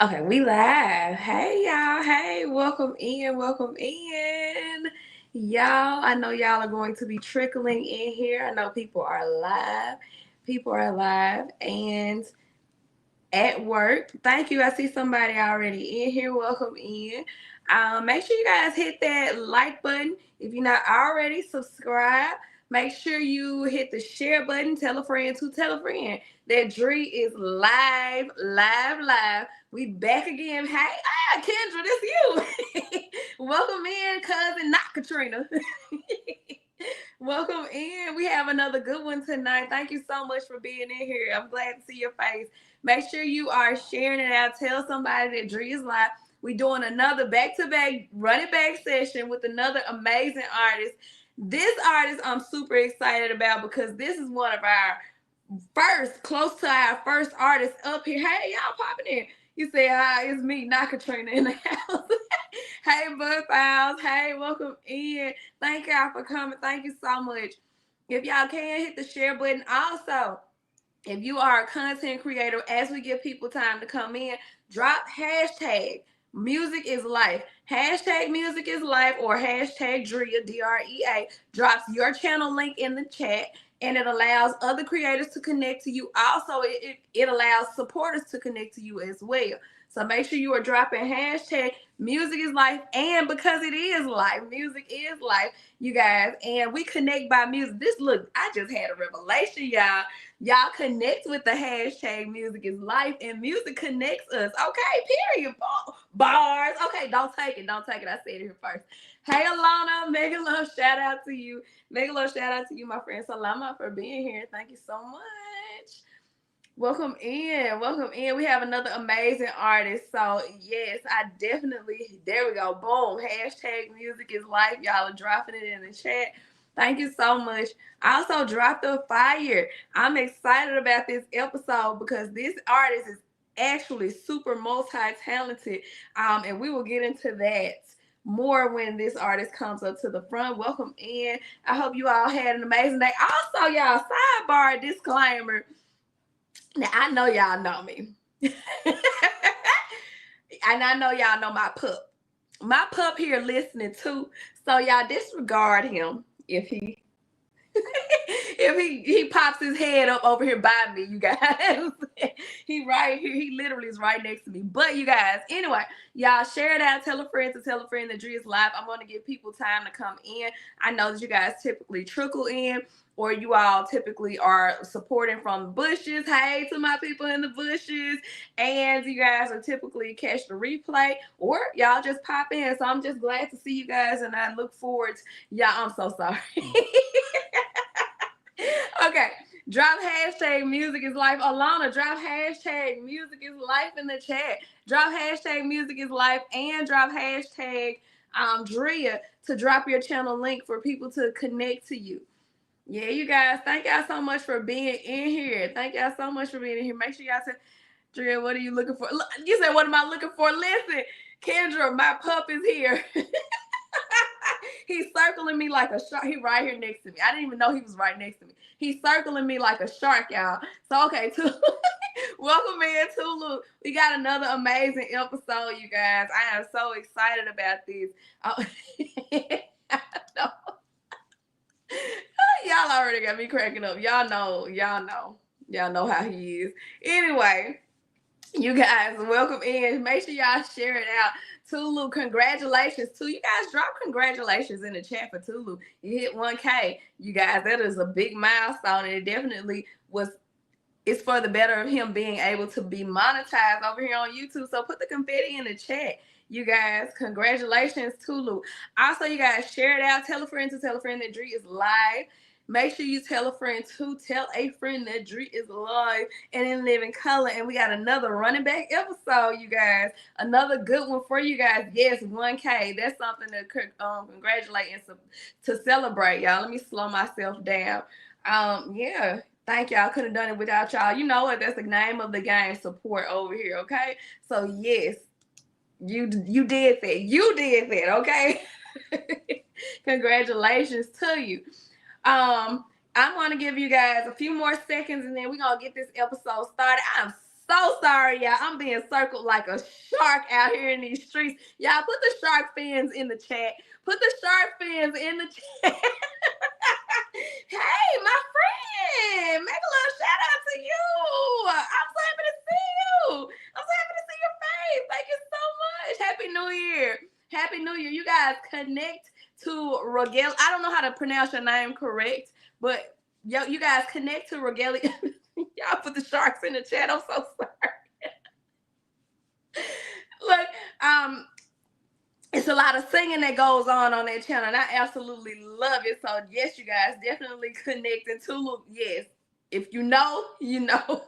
Okay, we live. Hey y'all. Hey, welcome in. Welcome in. Y'all, I know y'all are going to be trickling in here. I know people are live. People are live and at work. Thank you. I see somebody already in here. Welcome in. Make sure you guys hit that like button. If you're not already subscribed, make sure you hit the share button. Tell a friend to tell a friend that Dree is live, live, live. We back again. Hey, Kendra, this you. Welcome in, cousin, not Katrina. Welcome in. We have another good one tonight. Thank you so much for being in here. I'm glad to see your face. Make sure you are sharing it out. Tell somebody that Dree is live. We're doing another back-to-back running back session with another amazing artist. This artist I'm super excited about because this is one of our close to our first artist up here. Hey, y'all popping in. You say, hi, it's me, not Katrina in the house. Hey, Bud Files. Hey, welcome in. Thank y'all for coming. Thank you so much. If y'all can, hit the share button. Also, if you are a content creator, as we give people time to come in, drop hashtag music is life. Hashtag music is life or hashtag Drea, DREA, drops your channel link in the chat and it allows other creators to connect to you. Also, it allows supporters to connect to you as well. So make sure you are dropping hashtag music is life, and because it is life, music is life, you guys, and we connect by music. I just had a revelation, y'all. Y'all connect with the hashtag music is life, and music connects us. Okay, period. Bars. Okay, don't take it. Don't take it. I said it here first. Hey, Alana, mega love, shout out to you. Mega love, shout out to you, my friend Salama, for being here. Thank you so much. Welcome in. Welcome in. We have another amazing artist. So, yes, I definitely, there we go. Boom. Hashtag music is life. Y'all are dropping it in the chat. Thank you so much. I also dropped a fire. I'm excited about this episode because this artist is actually super multi-talented. And we will get into that more when this artist comes up to the front. Welcome in. I hope you all had an amazing day. Also, y'all, sidebar disclaimer. Now, I know y'all know me. And I know y'all know my pup. My pup here listening too. So y'all disregard him if he if he pops his head up over here by me, you guys. He right here. He literally is right next to me. But you guys, anyway, y'all share it out. Tell a friend to tell a friend that Dree is live. I'm going to give people time to come in. I know that you guys typically trickle in, or you all typically are supporting from the bushes. Hey to my people in the bushes. And you guys are typically catch the replay, or y'all just pop in. So I'm just glad to see you guys, and I look forward to y'all. I'm so sorry. Okay, drop hashtag music is life. Alana, drop hashtag music is life in the chat. Drop hashtag music is life and drop hashtag Drea to drop your channel link for people to connect to you. Yeah, you guys, thank y'all so much for being in here. Thank y'all so much for being in here. Make sure y'all say, Drea, what are you looking for? You said, what am I looking for? Listen, Kendra, my pup is here. He's circling me like a shark. He right here next to me. I didn't even know he was right next to me. He's circling me like a shark, y'all. So, okay, welcome in, Tulu. We got another amazing episode, you guys. I am so excited about this. Y'all already got me cracking up. Y'all know how he is. Anyway, you guys, welcome in. Make sure y'all share it out. Tulu, congratulations to you guys. Drop congratulations in the chat for Tulu. You hit 1K. You guys, that is a big milestone, and it definitely it's for the better of him being able to be monetized over here on YouTube. So put the confetti in the chat. You guys, congratulations, Tulu. Also, you guys, share it out. Tell a friend to tell a friend that Dree is live. Make sure you tell a friend to tell a friend that Dree is live and in living color. And we got another running back episode, you guys. Another good one for you guys. Yes, 1K. That's something to congratulate and to celebrate, y'all. Let me slow myself down. Yeah. Thank y'all. Couldn't have done it without y'all. You know what? That's the name of the game. Support over here, okay? So yes, you did that. You did that, okay? Congratulations to you. I'm going to give you guys a few more seconds and then we're going to get this episode started. I'm so sorry, y'all. I'm being circled like a shark out here in these streets. Y'all, put the shark fins in the chat. Put the shark fins in the chat. Hey, my friend. Make a little shout out to you. I'm so happy to see you. I'm so happy to see your face. Thank you so much. Happy New Year. Happy New Year. You guys connect to Regalia. I don't know how to pronounce your name correct, but yo, you guys connect to Regalia. Y'all put the sharks in the chat. I'm so sorry. Look, it's a lot of singing that goes on that channel, and I absolutely love it. So yes, you guys definitely connect and Tulu. Yes, if you know, you know.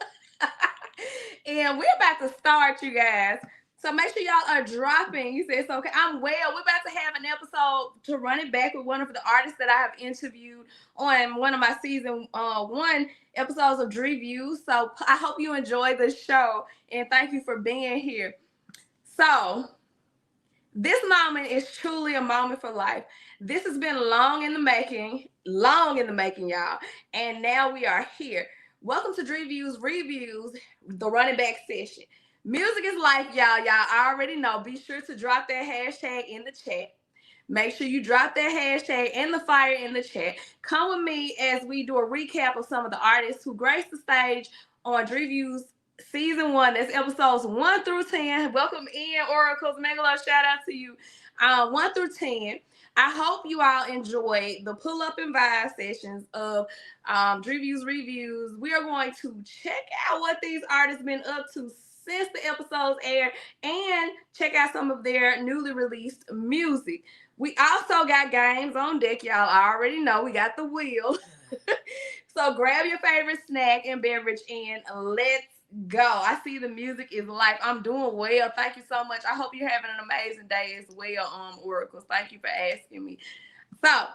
And we're about to start, you guys. So make sure y'all are dropping. You said it's okay. I'm well. We're about to have an episode to run it back with one of the artists that I have interviewed on one of my season 1 episodes of DreViews. So I hope you enjoy the show, and thank you for being here. So this moment is truly a moment for life. This has been long in the making, y'all. And now we are here. Welcome to DreViews Reviews, the running back session. Music is life, y'all. Y'all already know. Be sure to drop that hashtag in the chat. Make sure you drop that hashtag and the fire in the chat. Come with me as we do a recap of some of the artists who graced the stage on DreViews Season 1. That's episodes 1 through 10. Welcome in, Oracles. Megalo, shout out to you. 1 through 10. I hope you all enjoyed the pull-up and vibe sessions of DreViews Reviews. We are going to check out what these artists been up to since the episodes aired and check out some of their newly released music. We also got games on deck, y'all. I already know we got the wheel. So grab your favorite snack and beverage and let's go. I see the music is life. I'm doing well. Thank you so much. I hope you're having an amazing day as well, Oracles. Thank you for asking me. So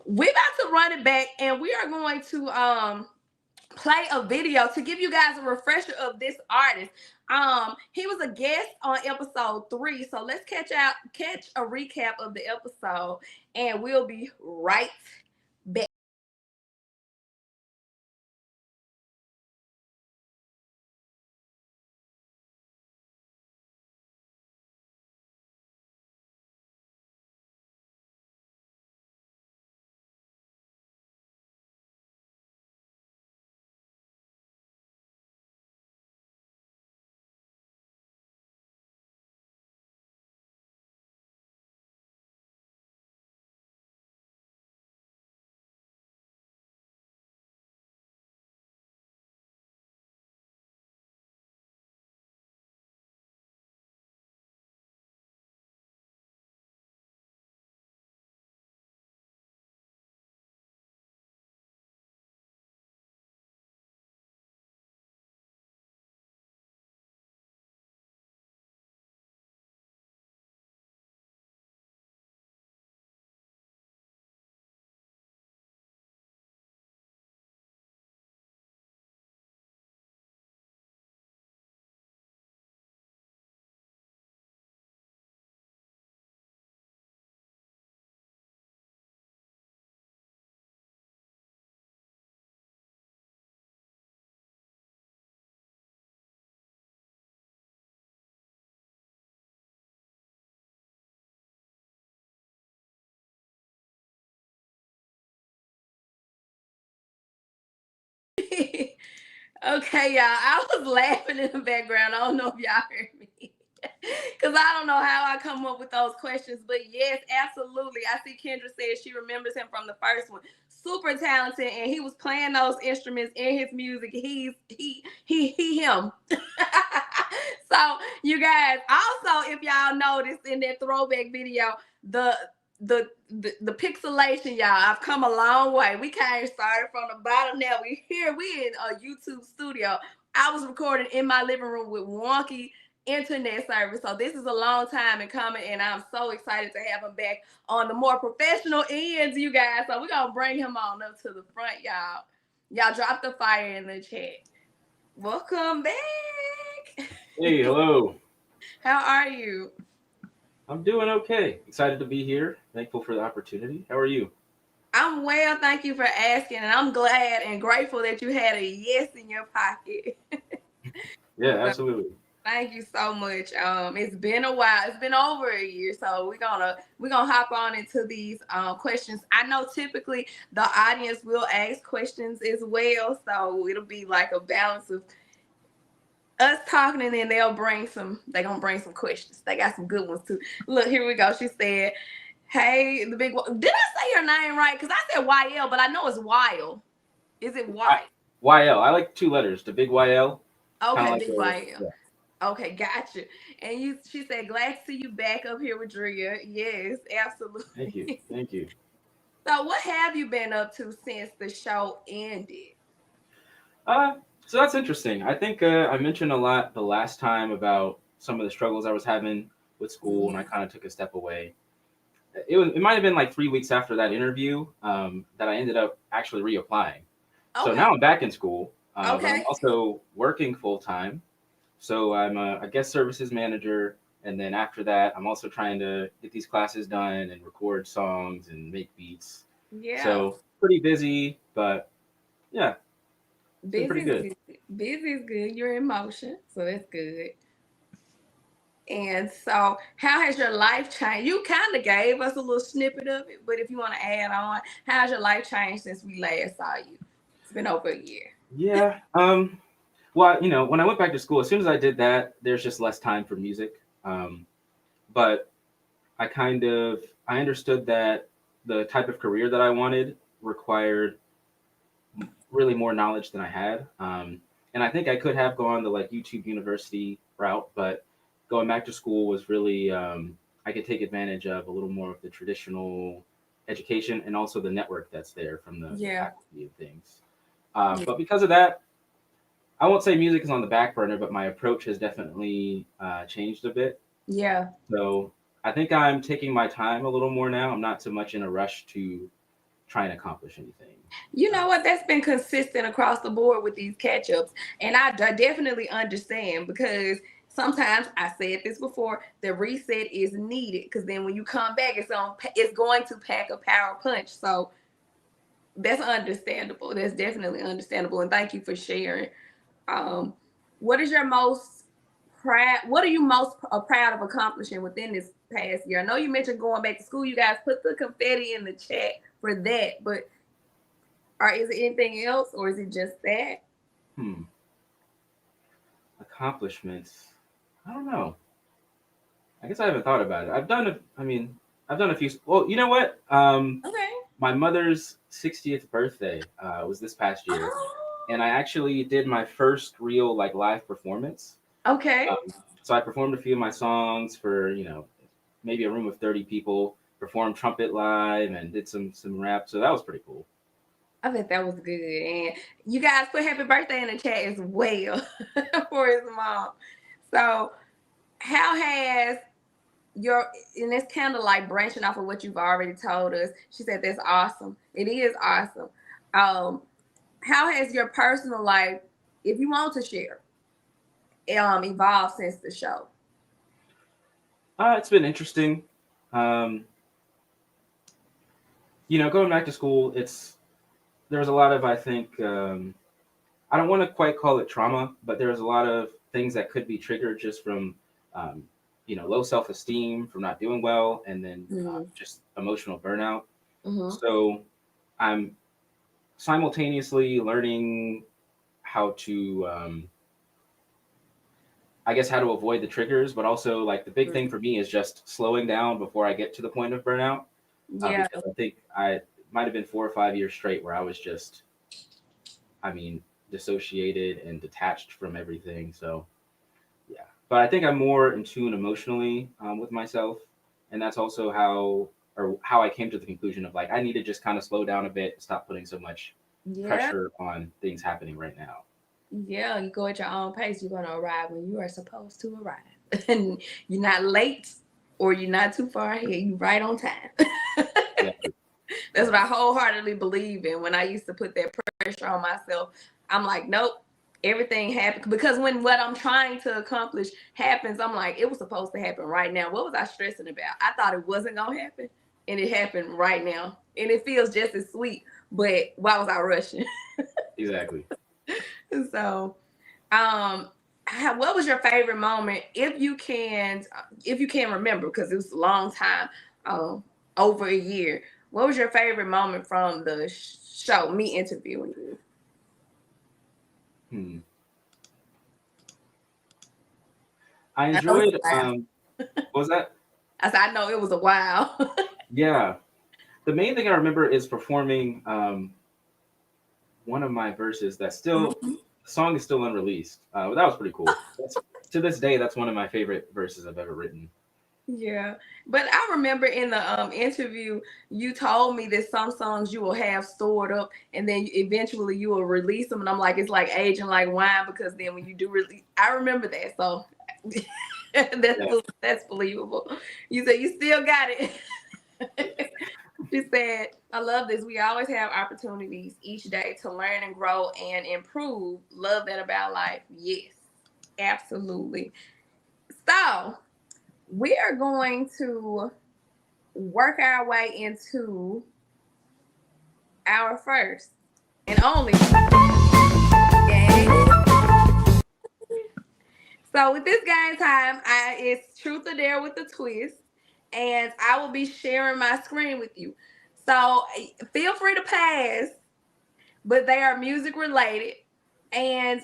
we're about to run it back, and we are going to play a video to give you guys a refresher of this artist. He was a guest on episode 3, so let's catch a recap of the episode, and we'll be right back. Okay, y'all. I was laughing in the background. I don't know if y'all heard me. Because I don't know how I come up with those questions. But yes, absolutely. I see Kendra said she remembers him from the first one. Super talented. And he was playing those instruments in his music. He him. So you guys, also, if y'all noticed in that throwback video, the pixelation, y'all, I've come a long way. We kind of started from the bottom. Now we in a YouTube studio. I was recording in my living room with wonky internet service, so this is a long time in coming, and I'm so excited to have him back on the more professional ends, you guys. So we're gonna bring him on up to the front, y'all drop the fire in the chat. Welcome back. Hey, hello. How are you? I'm doing okay. Excited to be here. Thankful for the opportunity. How are you? I'm well, thank you for asking, and I'm glad and grateful that you had a yes in your pocket. Yeah, So absolutely. thank you so much. It's been a while. It's been over a year, so we're gonna hop on into these questions. I know typically the audience will ask questions as well, so it'll be like a balance of us talking, and then they're gonna bring some questions. They got some good ones too. Look, here we go. She said, hey, did I say your name right? Because I said YL, but I know it's Wild. Is it I, Y? YL. I like two letters. The big YL. Kind of Okay, like big the YL. yeah. Okay, gotcha. And she said, glad to see you back up here with Drea. Yes, Thank you. absolutely. Thank you. So what have you been up to since the show ended? Uh, so that's interesting. I think I mentioned a lot the last time about some of the struggles I was having with school, and I Mhm. kind of took a step away. It might have been like 3 weeks after that interview that I ended up actually reapplying. So Okay. now I'm back in school, but I'm Okay. also working full time. So I'm a guest services manager, and then after that, I'm also trying to get these classes done and record songs and make beats. Yeah. So pretty busy, but yeah, it's been Busy pretty is good. good. Busy is good. You're in motion, so that's good. And so, how has your life changed? You kind of gave us a little snippet of it, but if you want to add on, how's your life changed since we last saw you? It's been over a year. Yeah. Well, when I went back to school, as soon as I did that, there's just less time for music. But I understood that the type of career that I wanted required really more knowledge than I had. And I think I could have gone the like YouTube University route, but going back to school was really I could take advantage of a little more of the traditional education and also the network that's there from the Yeah. faculty and things. Yeah. But because of that, I won't say music is on the back burner, but my approach has definitely changed a bit. Yeah. So I think I'm taking my time a little more now. I'm not so much in a rush to try and accomplish anything. You Uh, know what? That's been consistent across the board with these catch ups. And I definitely understand because sometimes I said this before, the reset is needed because then when you come back, it's going to pack a power punch. So that's understandable. That's definitely understandable. And thank you for sharing. Um, what is your most what are you most proud of accomplishing within this past year? I know you mentioned going back to school. You guys put the confetti in the chat for that, but or is it anything else, or is it just that? hmm, accomplishments. I don't know. I guess I haven't thought about it. I've done a few. Well, you know what? Okay. My mother's 60th birthday was this past year, and I Oh, actually did my first real like live performance. okay. So I performed a few of my songs for maybe a room of 30 people. Performed trumpet live and did some rap. So that was pretty cool. I bet that was good. And you guys put happy birthday in the chat as well for his mom. So, how has your, and it's kind of like branching off of what you've already told us. She said that's awesome. It is awesome. Um, how has your personal life, if you want to share, evolved since the show? It's been interesting. Um, going back to school, there's a lot of I think I don't want to quite call it trauma, but there's a lot of things that could be triggered just from um, low self esteem from not doing well, and then Mm-hmm. just emotional burnout. Mm-hmm. So I'm simultaneously learning how to I guess how to avoid the triggers, but also like the big thing for me is just slowing down before I get to the point of burnout. Yeah. Because I think I might have been 4 or 5 years straight where I was just, I mean, dissociated and detached from everything. So yeah, but I think I'm more in tune emotionally with myself, and that's also how I came to the conclusion of like I need to just kind of slow down a bit, stop putting so much Yeah. pressure on things happening right now. Yeah. You go at your own pace. You're going to arrive when you are supposed to arrive. And you're not late or you're not too far ahead. You're right on time. Exactly. That's what I Exactly. wholeheartedly believe in. When I used to put that pressure on myself, I'm like, nope, everything happens. Because when what I'm trying to accomplish happens, I'm like, it was supposed to happen right now. What was I stressing about? I thought it wasn't going to happen. And it happened right now. And it feels just as sweet. But why was I rushing? Exactly. So, um, what was your favorite moment, if you can remember, because it was a long time, over a year. What was your favorite moment from the show, me interviewing you? Hmm. I I know it's enjoyed. a while. What was that? I said I know it was a while. Yeah. The main thing I remember is performing one of my verses that still, Mhm. the song is still unreleased. But that was pretty cool. To this day, that's one of my favorite verses I've ever written. Yeah, but I remember in the interview, you told me that some songs you will have stored up, and then eventually you will release them. And I'm like, it's like aging like wine, because then when you do release, I remember that. So Yeah. that's believable. You said you still got it. She said, I love this. We always have opportunities each day to learn and grow and improve. Love that about life. Yes, absolutely. So we are going to work our way into our first and only game. So with this game time, it's truth or dare with a twist, and I will be sharing my screen with you. So feel free to pass, but they are music related, and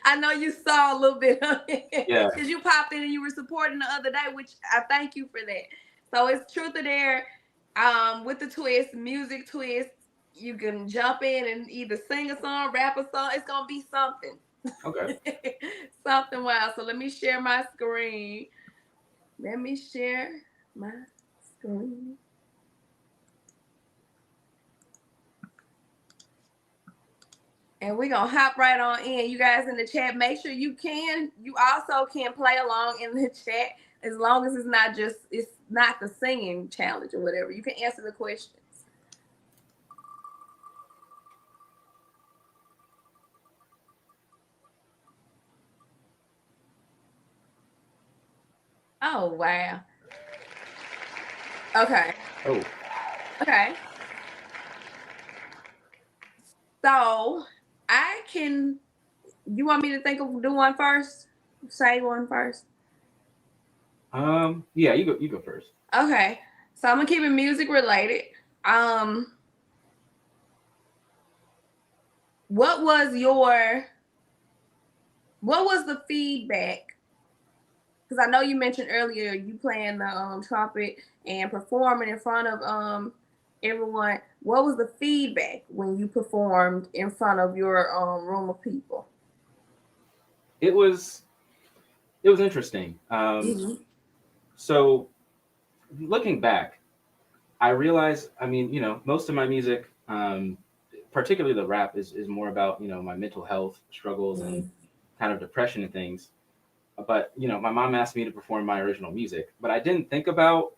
I know you saw a little bit of it Yeah. because you popped in and you were supporting the other day, which I thank you for that. So it's truth or dare, with the twist, music twist. You can jump in and either sing a song, rap a song. It's gonna be something, Okay. something wild. So let me share my screen. Let me share my screen. And we're gonna hop right on in. You guys in the chat, make sure you also can play along in the chat, as long as it's not the singing challenge or whatever. You can answer the questions. Oh wow. Okay. Oh, Okay. So I can you want me to think of do one first? Say one first. yeah. You go first. Okay. So I'm gonna keep it music related. Um, what was your what was the feedback? Because I know you mentioned earlier you playing the trumpet and performing in front of everyone. What was the feedback when you performed in front of your room of people? It was it was interesting. Mm-hmm. So looking back, I realized. I mean, most of my music, particularly the rap, is more about my mental health struggles and kind of depression and things. But my mom asked me to perform my original music, but I didn't think about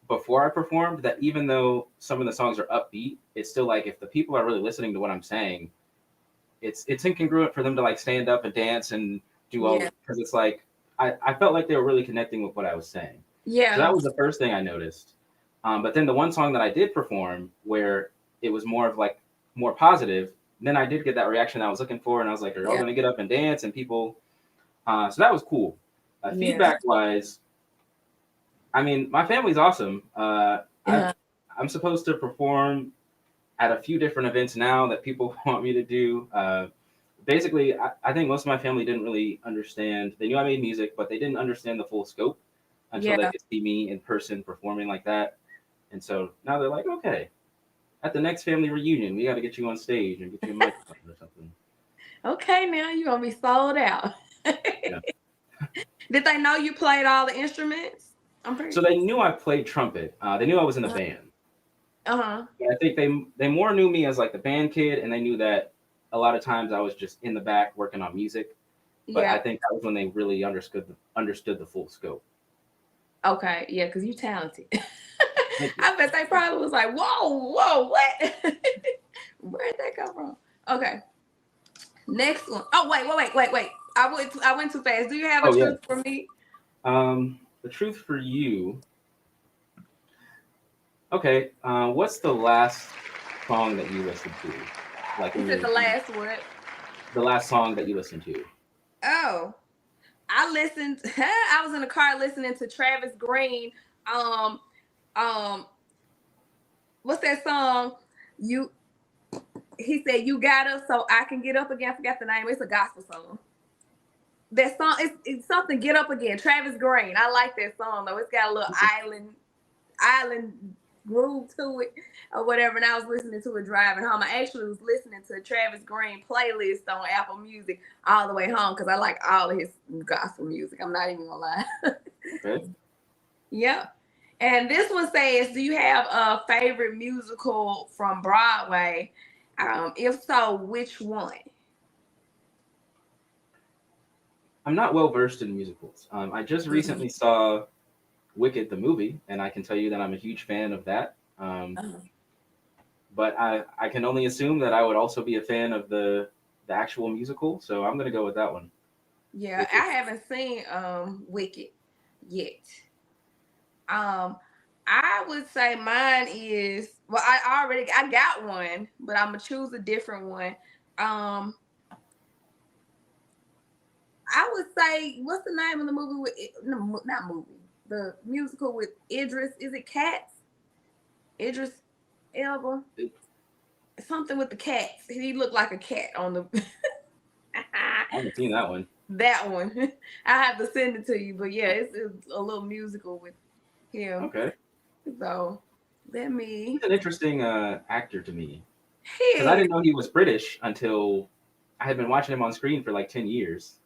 before I performed that even though some of the songs are upbeat, it's still like if the people are really listening to what I'm saying, it's incongruent for them to like stand up and dance and do Yeah. all, because it's like I felt like they were really connecting with what I was saying. So Yeah. that was the first thing I noticed. But then the one song that I did perform where it was more of like more positive, then I did get that reaction I was looking for, and I was like, are y'all Yeah. gonna get up and dance? And people, so that was cool. Yeah. Feedback wise, I mean, my family's awesome. Yeah. I'm supposed to perform at a few different events now that people want me to do. Basically, I think most of my family didn't really understand. They knew I made music, but they didn't understand the full scope until they Yeah. could see me in person performing like that. And so now they're like, okay, at the next family reunion, we got to get you on stage and get you a microphone or something. Okay, now you're gonna be sold out. Yeah. Did they know you played all the instruments? I'm So pretty. they knew I played trumpet. They knew I was in a Uh band. huh. But I think they more knew me as like the band kid, and they knew that a lot of times I was just in the back working on music. But I Yeah. think that was when they really understood the full scope. Okay. Yeah, because you talented. Thank you. I bet they probably was like, whoa, whoa, what? Where'd that come from? Okay. Next one. Oh, wait. I went too fast. Do you have a Oh yeah. truth for me? The truth for you. Okay. What's the last song that you listened to? Like You when you said were the a teen? last word. the last song that you listened to? Oh, I listened. I was in the car listening to Travis Green. Um, um, what's that song? You. He said, "You got us, so I can get up again." I forgot the name. It's a gospel song. That song it's something. Get up again. Travis Green. I like that song though. It's got a little island groove to it or whatever. And I was listening to it driving home. I actually was listening to a Travis Green playlist on Apple Music all the way home because I like all of his gospel music. I'm not even gonna lie. Okay. Yep. And this one says, "Do you have a favorite musical from Broadway? If so, which one?" I'm not well versed in musicals. I just recently saw Wicked the movie, and I can tell you that I'm a huge fan of that. Uh-huh. But I can only assume that I would also be a fan of the actual musical, so I'm gonna go with that one. Yeah, Wicked. I haven't seen Wicked yet. Um, I would say mine is, well, I got one, but I'm gonna choose a different one. Um, I would say, what's the name of the movie with no, not movie, the musical with Idris? Is it Cats? Idris Elba? Something with the cats. He looked like a cat on the. I haven't seen that one. That one. I have to send it to you, but yeah, it's a little musical with him. Okay. So let me. He's an interesting actor to me because I Hey, didn't know he was British until I had been watching him on screen for like 10 years.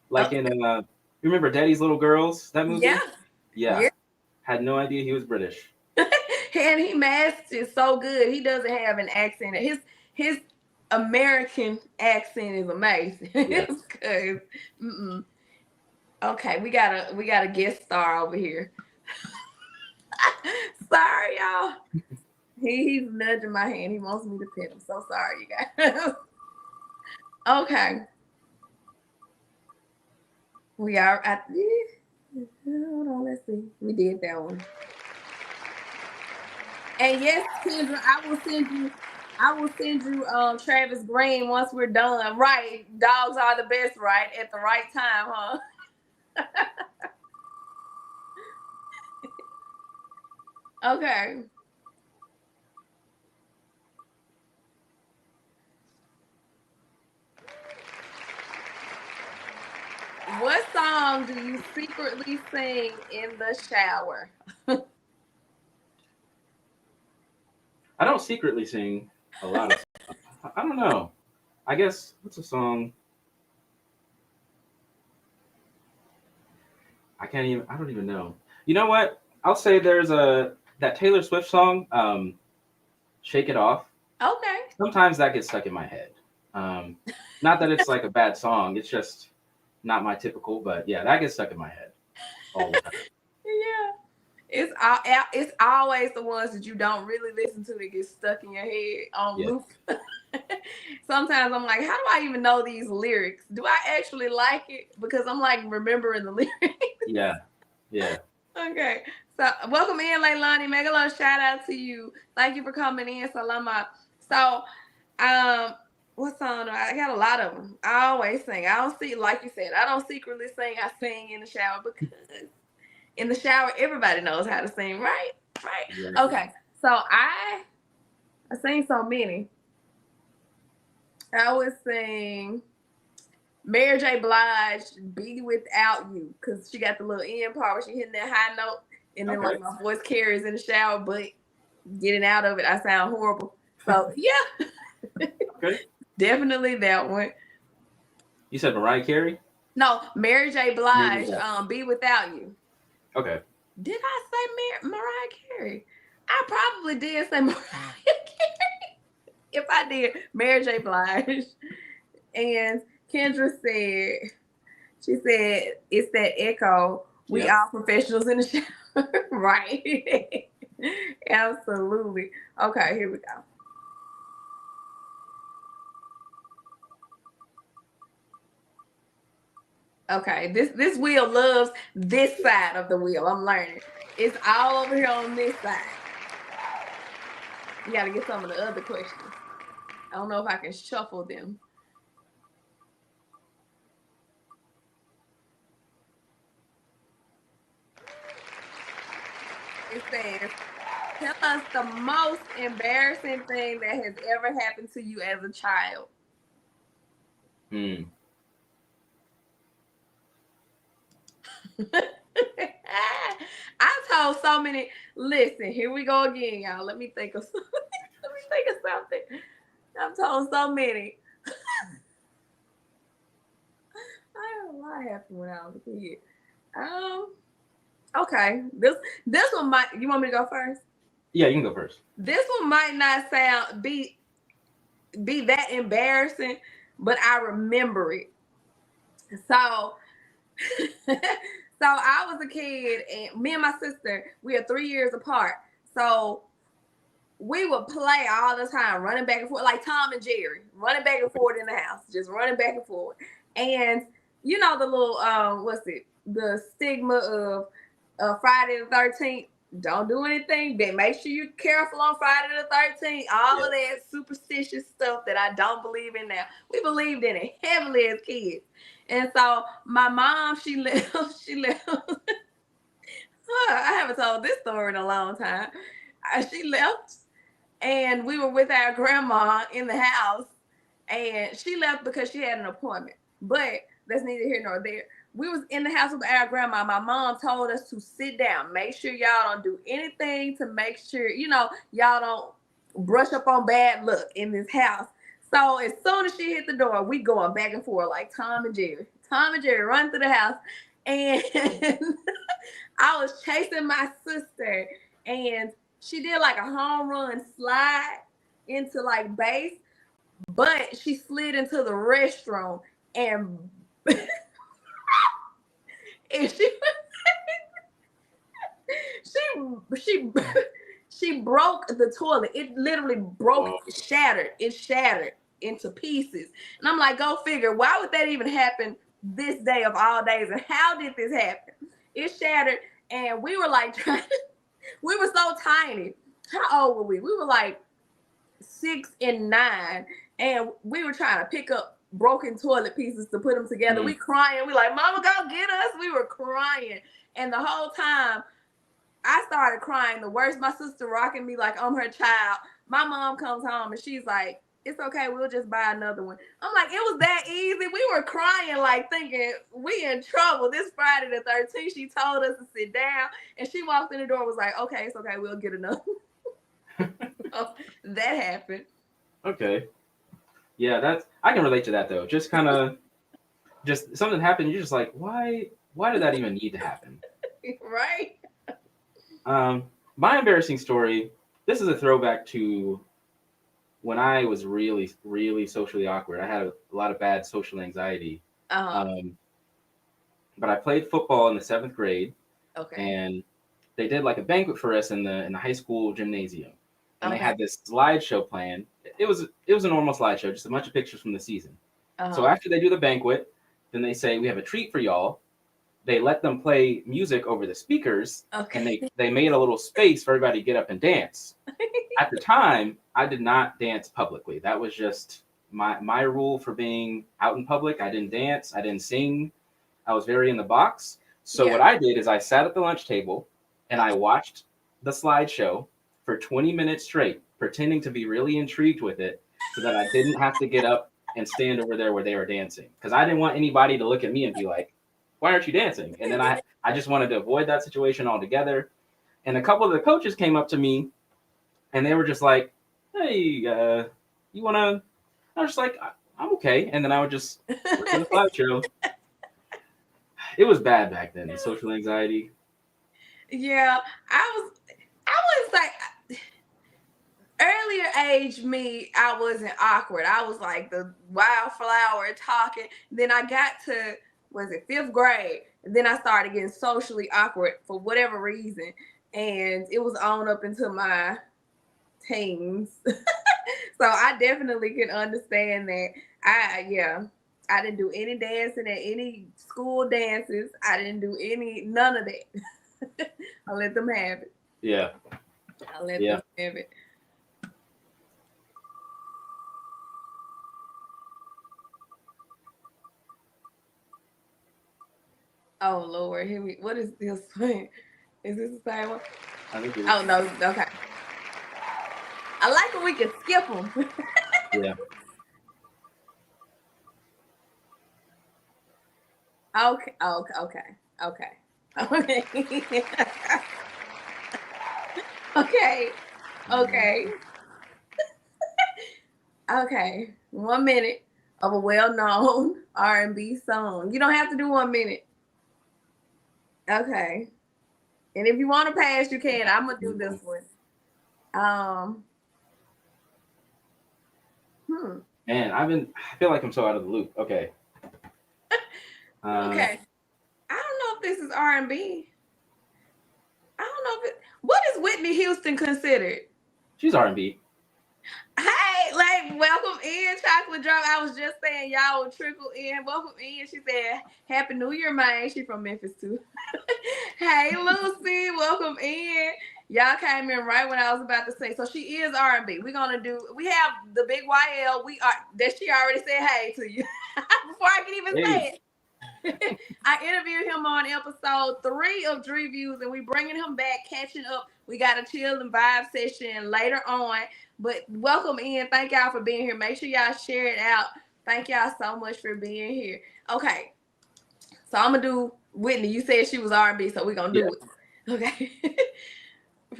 Like in you remember Daddy's Little Girls, that yeah, movie? Yeah. yeah. Had no idea he was British. And he masks it so good. He doesn't have an accent. His American accent is amazing. Yes. It's good. Okay, we got a guest star over here. Sorry, y'all. He's nudging my hand. He wants me to pet him. So sorry, you guys. Okay. We are at hold on, let's see. We did that one. And yes, Kendra, I will send you Travis Green once we're done. Right. Dogs are the best, right? At the right time, huh? Okay. What song do you secretly sing in the shower? I don't secretly sing a lot of songs. I don't know. I guess what's a song? I don't even know. You know what? I'll say there's that Taylor Swift song, Shake It Off. Okay. Sometimes that gets stuck in my head. Um, Not that it's like a bad song, it's just not my typical, but yeah, that gets stuck in my head all the time. Yeah. It's always the ones that you don't really listen to that get stuck in your head on Yeah. loop. Sometimes I'm like, how do I even know these lyrics? Do I actually like it? Because I'm like remembering the lyrics. Yeah. Yeah. Okay. So welcome in, Leilani. Megalo, shout out to you. Thank you for coming in, Salama. So what song? I got a lot of them. I always sing. I don't see, like you said, I don't secretly sing. I sing in the shower because in the shower, everybody knows how to sing, right? Right. Exactly. Okay. So I sing so many. I would sing Mary J. Blige, "Be Without You," because she got the little end part where she hitting that high note, and then Okay. like my voice carries in the shower, but getting out of it, I sound horrible. So yeah, Okay. definitely that one. You said Mariah Carey? No, Mary J. Maybe Blige, that. "Be Without You." Okay. Did I say Mariah Carey? I probably did say Mariah Carey. If I did, Mary J. Blige. And Kendra said, she said, it's that echo. We Yep. all professionals in the shower. Right. Absolutely. Okay, here we go. Okay, this wheel loves this side of the wheel. I'm learning. It's all over here on this side. You got to get some of the other questions. I don't know if I can shuffle them. says, tell us the most embarrassing thing that has ever happened to you as a child. I told so many. Listen, here we go again, y'all. Let me think of something. Let me think of something. I've told so many. I don't know what happened when I was a kid. Okay. This one might. You want me to go first? Yeah, you can go first. This one might not be that embarrassing, but I remember it. So, so I was a kid, and me and my sister, we are 3 years apart. So we would play all the time, running back and forth, like Tom and Jerry, running back and forth in the house, just running back and forth. And you know the little the stigma of Friday the 13th. Don't do anything. Then make sure you're careful on Friday the 13th. All of that superstitious stuff that I don't believe in now. We believed in it heavily as kids. And so my mom, she left. I haven't told this story in a long time. She left, and we were with our grandma in the house, and she left because she had an appointment. But that's neither here nor there. We was in the house with our grandma. My mom told us to sit down. Make sure y'all don't do anything to make sure, y'all don't brush up on bad luck in this house. So as soon as she hit the door, we going back and forth like Tom and Jerry. Tom and Jerry run through the house. And I was chasing my sister, and she did like a home run slide into like base, but she slid into the restroom and and she broke the toilet. It literally broke, shattered. It shattered into pieces. And I'm like, go figure. Why would that even happen this day of all days? And how did this happen? It shattered, and we were like we were so tiny. How old were we? We were like 6 and 9, and we were trying to pick up broken toilet pieces to put them together. We crying. We like, Mama, go get us. We were crying, and the whole time I started crying the worst. My sister rocking me like I'm her child. My mom comes home and she's like, it's okay, we'll just buy another one. I'm like, it was that easy. We were crying, like thinking we in trouble. This Friday the 13th, she told us to sit down, and she walked in the door, was like, okay, it's okay, we'll get another one. So that happened. Okay. Yeah, I can relate to that though. Just kind of, just something happened. You're just like, why did that even need to happen? Right. My embarrassing story. This is a throwback to when I was really, really socially awkward. I had a lot of bad social anxiety. But I played football in the 7th grade. Okay. And they did like a banquet for us in the high school gymnasium. And they had this slideshow planned. It was a normal slideshow, just a bunch of pictures from the season. So after they do the banquet, then they say, we have a treat for y'all. They let them play music over the speakers, and they made a little space for everybody to get up and dance. At the time, I did not dance publicly. That was just my rule for being out in public. I didn't dance. I didn't sing. I was very in the box. So what I did is I sat at the lunch table, and I watched the slideshow for 20 minutes straight, pretending to be really intrigued with it so that I didn't have to get up and stand over there where they were dancing. Because I didn't want anybody to look at me and be like, why aren't you dancing? And then I just wanted to avoid that situation altogether. And a couple of the coaches came up to me, and they were just like, hey, you want to? I was just like, I'm okay. And then I would just look at the slideshow. It was bad back then, the social anxiety. Yeah, I was like, earlier age me, I wasn't awkward. I was like the wildflower talking. Then I got to, was it 5th grade? And then I started getting socially awkward for whatever reason. And it was on up into my teens. So I definitely can understand that. I didn't do any dancing at any school dances. I didn't do none of that. I let them have it. Yeah. I let them have it. Oh Lord, what is this one? Is this the same one? I think it Oh is. no, okay. I like when we can skip them. Yeah. Okay, okay, okay, okay, okay, okay, okay, okay. 1 minute of a well-known R&B song. You don't have to do 1 minute. Okay. And if you want to pass, you can. I'm gonna do this one. Um. Hmm. Man, I feel like I'm so out of the loop. Okay. Uh, Okay. I don't know if this is R&B. I don't know if it. What is Whitney Houston considered? she's R&B. Hey, like, welcome in, Chocolate Drop. I was just saying, y'all will trickle in. Welcome in. She said, Happy New Year, man. She from Memphis, too. Hey, Lucy, welcome in. Y'all came in right when I was about to say. So she is R&B. We have the big YL. That she already said hey to you before I can even Hey. say it. I interviewed him on episode 3 of DreViews, and we bringing him back, catching up. We got a chill and vibe session later on. But welcome in. Thank y'all for being here. Make sure y'all share it out. Thank y'all so much for being here. Okay, so I'm gonna do Whitney. You said she was R&B, so we're gonna do it. Okay.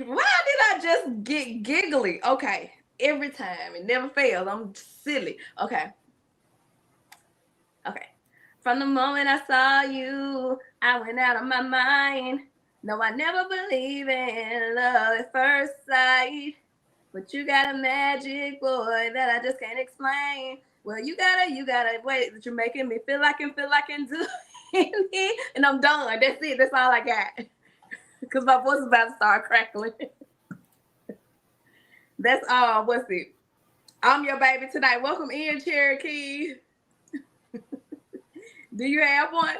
Why did I just get giggly? Okay, every time it never fails. I'm silly. Okay. Okay. From the moment I saw you, I went out of my mind. No, I never believe in love at first sight. But you got a magic, boy, that I just can't explain. Well, you gotta wait. That you're making me feel like I can do it. And I'm done. That's it. That's all I got. Because my voice is about to start crackling. That's all. What's it? I'm your baby tonight. Welcome in, Cherokee. Do you have one?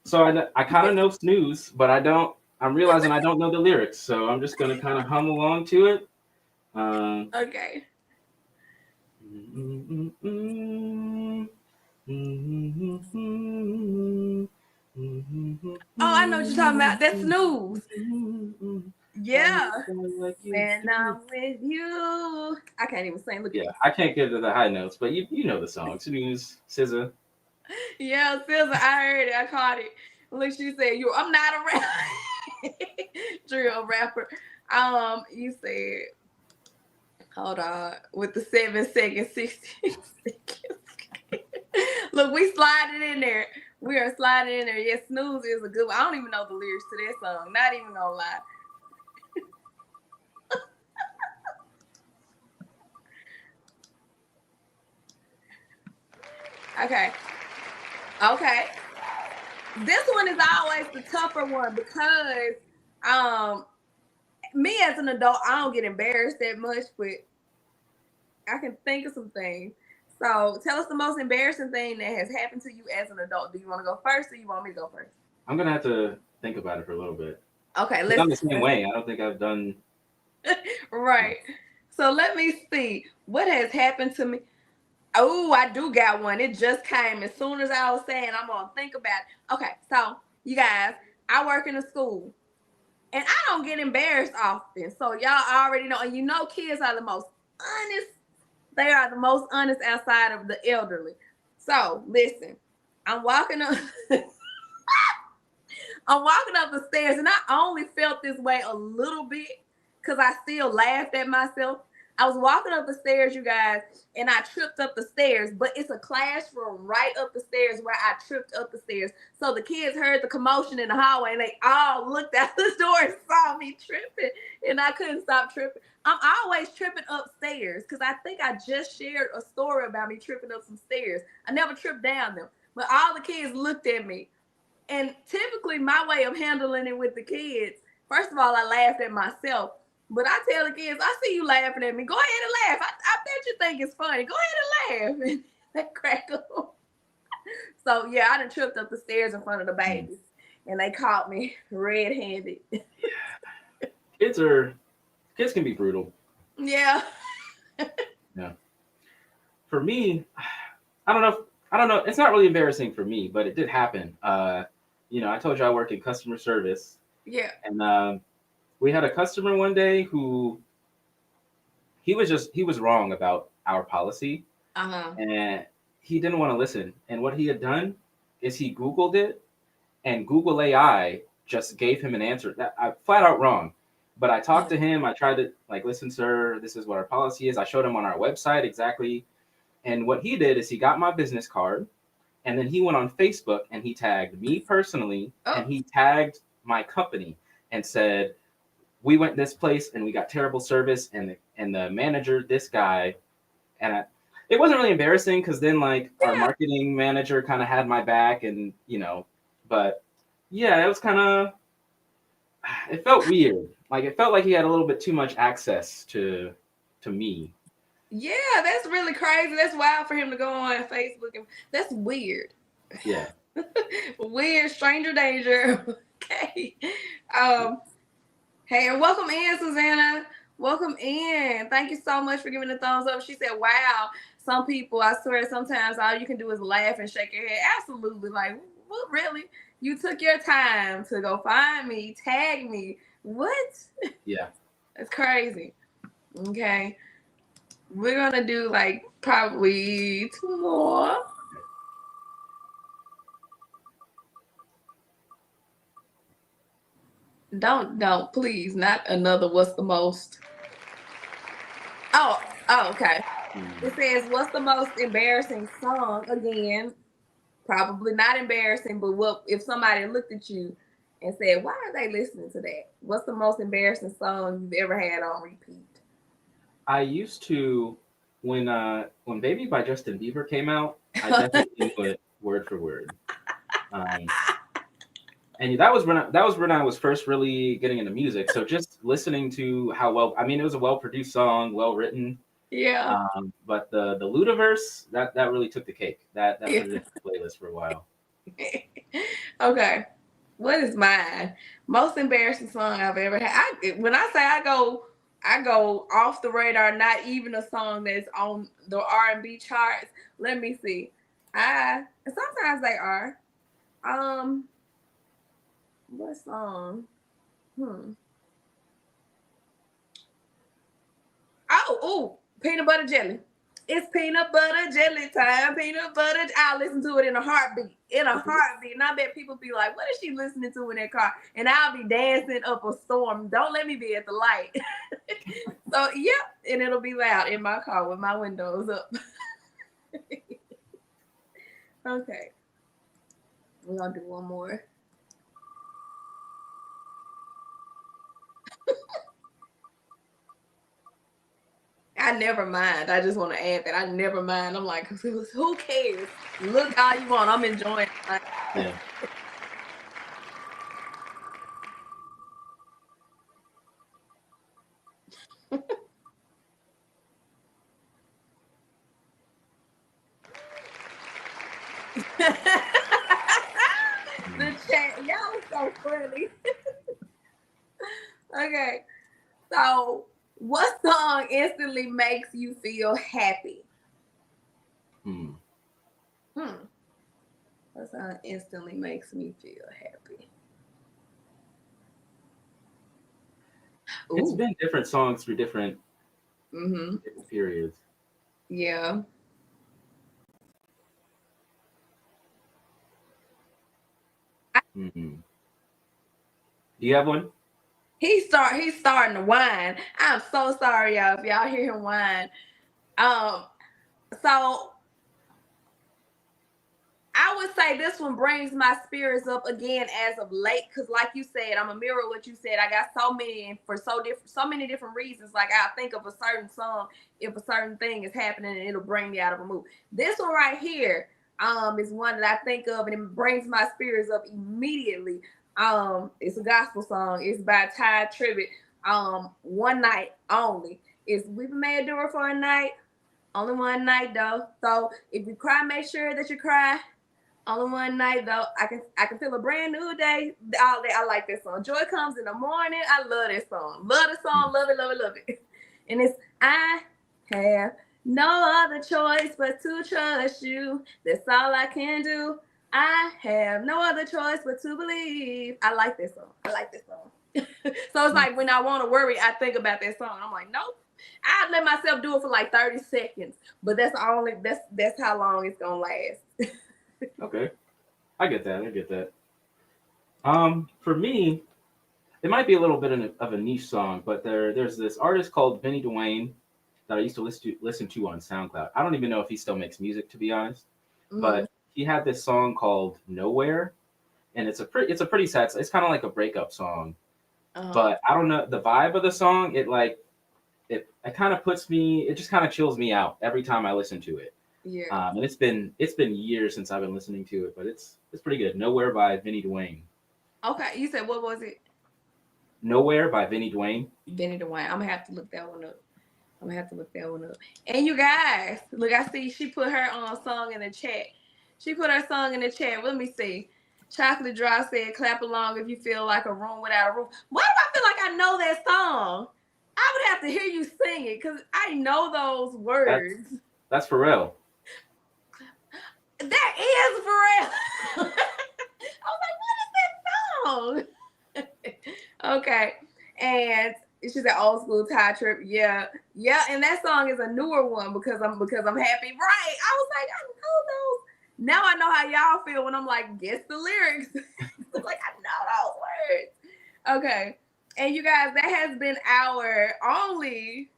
So I kind of know snooze, but I'm realizing I don't know the lyrics, so I'm just gonna kind of hum along to it. Okay. Oh, I know what you're talking about. That's snooze. Yeah. When I'm with you. I can't even sing. Look at Yeah, me. I can't get to the high notes, but you know the song. Snooze, SZA. Yeah, Silver, I heard it. I caught it. Look, she said, I'm not a rapper. Drill rapper. You said, hold on, with the 7 seconds, 16 seconds. Look, we slide it in there. We are sliding in there. Yes, Snooze is a good one. I don't even know the lyrics to that song. Not even gonna lie. Okay. Okay. This one is always the tougher one because um me as an adult, I don't get embarrassed that much, but I can think of some things. So tell us the most embarrassing thing that has happened to you as an adult. Do you want to go first or you want me to go first? I'm gonna have to think about it for a little bit. Okay, Because I'm the same way. I don't think I've done. Right. So let me see what has happened to me. Oh, I do got one. It just came as soon as I was saying I'm gonna think about it. Okay, so you guys, I work in a school and I don't get embarrassed often. So y'all already know, and you know kids are the most honest. They are the most honest outside of the elderly. So listen, I'm walking up. I'm walking up the stairs, and I only felt this way a little bit because I still laughed at myself. I was walking up the stairs, you guys, and I tripped up the stairs, but it's a classroom right up the stairs where I tripped up the stairs. So the kids heard the commotion in the hallway, and they all looked out the door and saw me tripping, and I couldn't stop tripping. I'm always tripping upstairs because I think I just shared a story about me tripping up some stairs. I never tripped down them, but all the kids looked at me. And typically, my way of handling it with the kids, first of all, I laughed at myself. But I tell the kids, I see you laughing at me. Go ahead and laugh. I bet you think it's funny. Go ahead and laugh. And they crack up. So, yeah, I done tripped up the stairs in front of the babies. And they caught me red-handed. Kids can be brutal. Yeah. Yeah. For me, I don't know. It's not really embarrassing for me, but it did happen. I told you I work in customer service, Yeah. And we had a customer one day who he was wrong about our policy, Uh-huh. and he didn't want to listen. And what he had done is he Googled it, and Google AI just gave him an answer that I flat out wrong. But I talked to him. I tried to like, listen, sir, this is what our policy is. I showed him on our website exactly. And what he did is he got my business card, and then he went on Facebook and he tagged me personally, Oh, and he tagged my company and said, we went this place and we got terrible service, and the manager, this guy, and it wasn't really embarrassing because then like our yeah. marketing manager kind of had my back, and but yeah, it was kind of, it felt weird. Like it felt like he had a little bit too much access to me. Yeah, that's really crazy. That's wild for him to go on Facebook. And that's weird. Yeah. Weird, stranger danger. Okay. Um, hey, and welcome in, Susanna. Welcome in. Thank you so much for giving a thumbs up. She said, wow, some people, I swear, sometimes all you can do is laugh and shake your head. Absolutely. Like, what, really? You took your time to go find me, tag me. What? Yeah. That's crazy. Okay. We're gonna do like probably two more. Don't, please, not another what's the most. Oh, okay. It says, what's the most embarrassing song? Again, probably not embarrassing, but what if somebody looked at you and said, why are they listening to that? What's the most embarrassing song you've ever had on repeat? I used to, when Baby by Justin Bieber came out, I definitely knew it word for word. Um, and that was when I was first really getting into music. So just listening to how well, I mean, it was a well produced song, well written. Yeah. But the Ludaverse, that really took the cake. That Yeah. put it in the playlist for a while. Okay. What is mine? Most embarrassing song I've ever had. When I say I go off the radar, not even a song that's on the R&B charts. Let me see. I sometimes they are. Um, what song? Hmm. Peanut butter jelly. It's peanut butter jelly time. Peanut butter. I'll listen to it in a heartbeat. In a heartbeat. And I bet people be like, what is she listening to in that car? And I'll be dancing up a storm. Don't let me be at the light. So, yep. And it'll be loud in my car with my windows up. Okay. We're going to do one more. I never mind. I just want to add that I never mind. I'm like, who cares? Look all you want. I'm enjoying it. Yeah. The chat, y'all so funny. Okay, so what song instantly makes you feel happy? Hmm. What song instantly makes me feel happy? It's Ooh. been different songs through different Mm-hmm. periods. Yeah. Hmm. Do you have one? He's starting to whine. I'm so sorry, y'all, if y'all hear him whine. Um, so I would say this one brings my spirits up again as of late, because like you said, I'm a mirror what you said. I got so many for so many different reasons. Like I think of a certain song if a certain thing is happening and it'll bring me out of a mood. This one right here is one that I think of and it brings my spirits up immediately. It's a gospel song. It's by Ty Tribbett. One Night Only. It's we've been made to do it for a night. Only one night though. So if you cry, make sure that you cry. Only one night though. I can feel a brand new day. All day I like this song. Joy comes in the morning. I love this song. Love the song. Love it. Love it. Love it. And it's I have no other choice but to trust you. That's all I can do. I have no other choice but to believe. I like this song. I like this song. So it's like when I want to worry, I think about that song. I'm like, nope. I let myself do it for like 30 seconds, but that's how long it's gonna last. Okay, I get that. I get that. For me, it might be a little bit of a niche song, but there's this artist called Vinny Dwayne that I used to listen to on SoundCloud. I don't even know if he still makes music, to be honest, Mm. but he had this song called Nowhere, and it's a pretty sad. It's kind of like a breakup song, Uh-huh. but I don't know the vibe of the song. It kind of puts me. It just kind of chills me out every time I listen to it. Yeah. And it's been years since I've been listening to it, but it's pretty good. Nowhere by Vinny Dwayne. Okay. You said what was it? Nowhere by Vinny Dwayne. Benny Dwayne. I'm gonna have to look that one up. I'm gonna have to look that one up. And you guys, look, I see she put her song in the chat. She put her song in the chat. Let me see. Chocolate Drop said, "Clap along if you feel like a room without a roof." Why do I feel like I know that song? I would have to hear you sing it because I know those That's words. that's for real. That is for real. I was like, what is that song? Okay. And she said old school tie trip. Yeah. Yeah. And that song is a newer one because I'm happy. Right. I was like, I know those. Now I know how y'all feel when I'm like, guess the lyrics. I'm like, I know those words. Okay. And you guys, that has been our only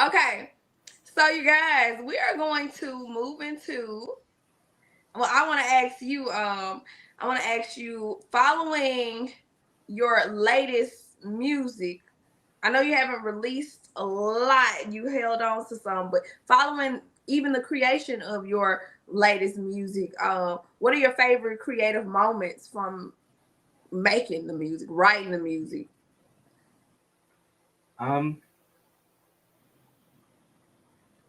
okay. So you guys, we are going to move into well, I want to ask you following your latest music. I know you haven't released a lot. You held on to some, but following even the creation of your latest music, what are your favorite creative moments from making the music, writing the music? Um,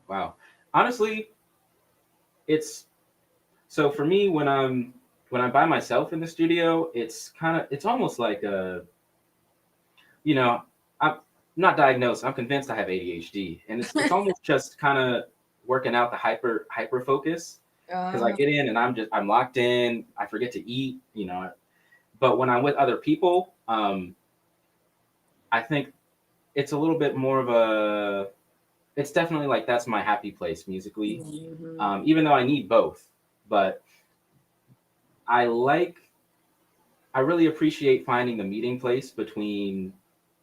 wow. Honestly, it's so for me when I'm by myself in the studio, it's almost like you know, I'm not diagnosed. I'm convinced I have ADHD, and it's almost just kind of working out the hyper focus because I Uh, get in and I'm locked in. I forget to eat, But when I'm with other people, I think it's a little bit more of a. It's definitely like that's my happy place musically, mhm. even though I need both. But I like I really appreciate finding the meeting place between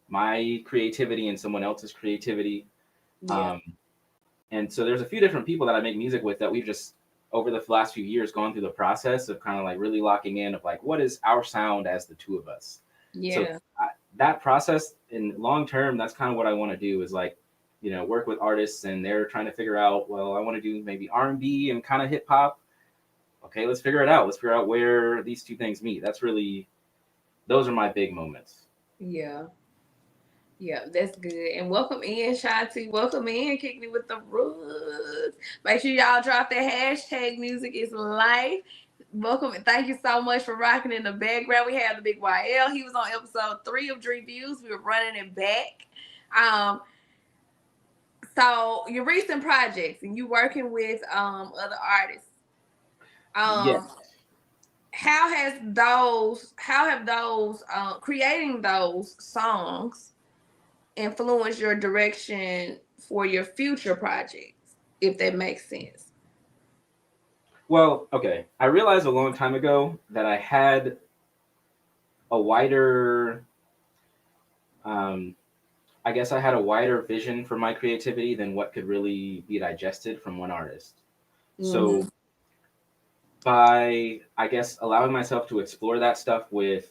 my creativity and someone else's creativity. Yeah, Um, and so there's a few different people that I make music with that we've just over the last few years gone through the process of kind of like really locking in of like what is our sound as the two of us. So yeah, that process in long term, that's kind of what I want to do is like, work with artists and they're trying to figure out, well, I want to do maybe R&B and kind of hip hop. Okay, let's figure it out. Let's figure out where these two things meet. Those are my big moments. yeah. Yeah, that's good. And welcome in, Shanti. Welcome in, Kick Me with the Roots. Make sure y'all drop that hashtag music is life. Welcome and thank you so much for rocking in the background. We have the big YL. He was on episode 3 of DreViews. We were running it back. Um, so your recent projects and you working with other artists. Yes. Um, how have those creating those songs influence your direction for your future projects, if that makes sense? Well, okay. I realized a long time ago that I had a wider, um, I guess I had a wider vision for my creativity than what could really be digested from one artist. Mm-hmm. So by, I guess, allowing myself to explore that stuff with,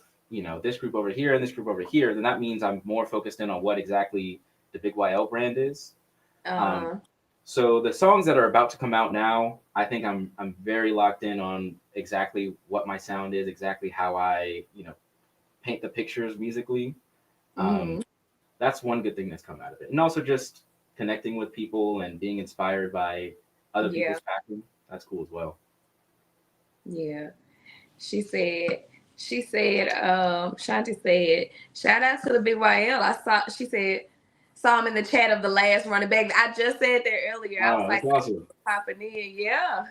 this group over here and this group over here, then that means I'm more focused in on what exactly the Big YL brand is. Um, Uh-huh. so the songs that are about to come out now, I think I'm very locked in on exactly what my sound is, exactly how I, paint the pictures musically. Mm-hmm. Um, that's one good thing that's come out of it. And also just connecting with people and being inspired by other Yeah, people's passion. That's cool as well. yeah. She said, Shanti said, shout out to the big YL. I saw, she said, saw him in the chat of the last running back. I just said that earlier. I was Oh, like, that's awesome. popping in. Yeah.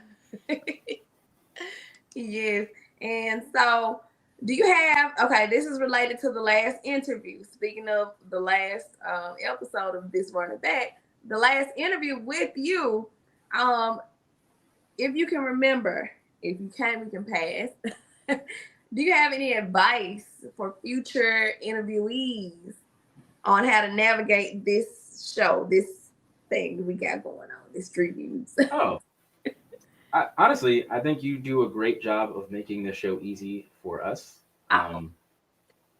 Yes. And so, do you have, okay, this is related to the last interview. Speaking of the last episode of this running back, the last interview with you, um, if you can remember, if you can't, we can pass. Do you have any advice for future interviewees on how to navigate this show, this thing we got going on, this DreViews? Oh, honestly, I think you do a great job of making the show easy for us. Oh,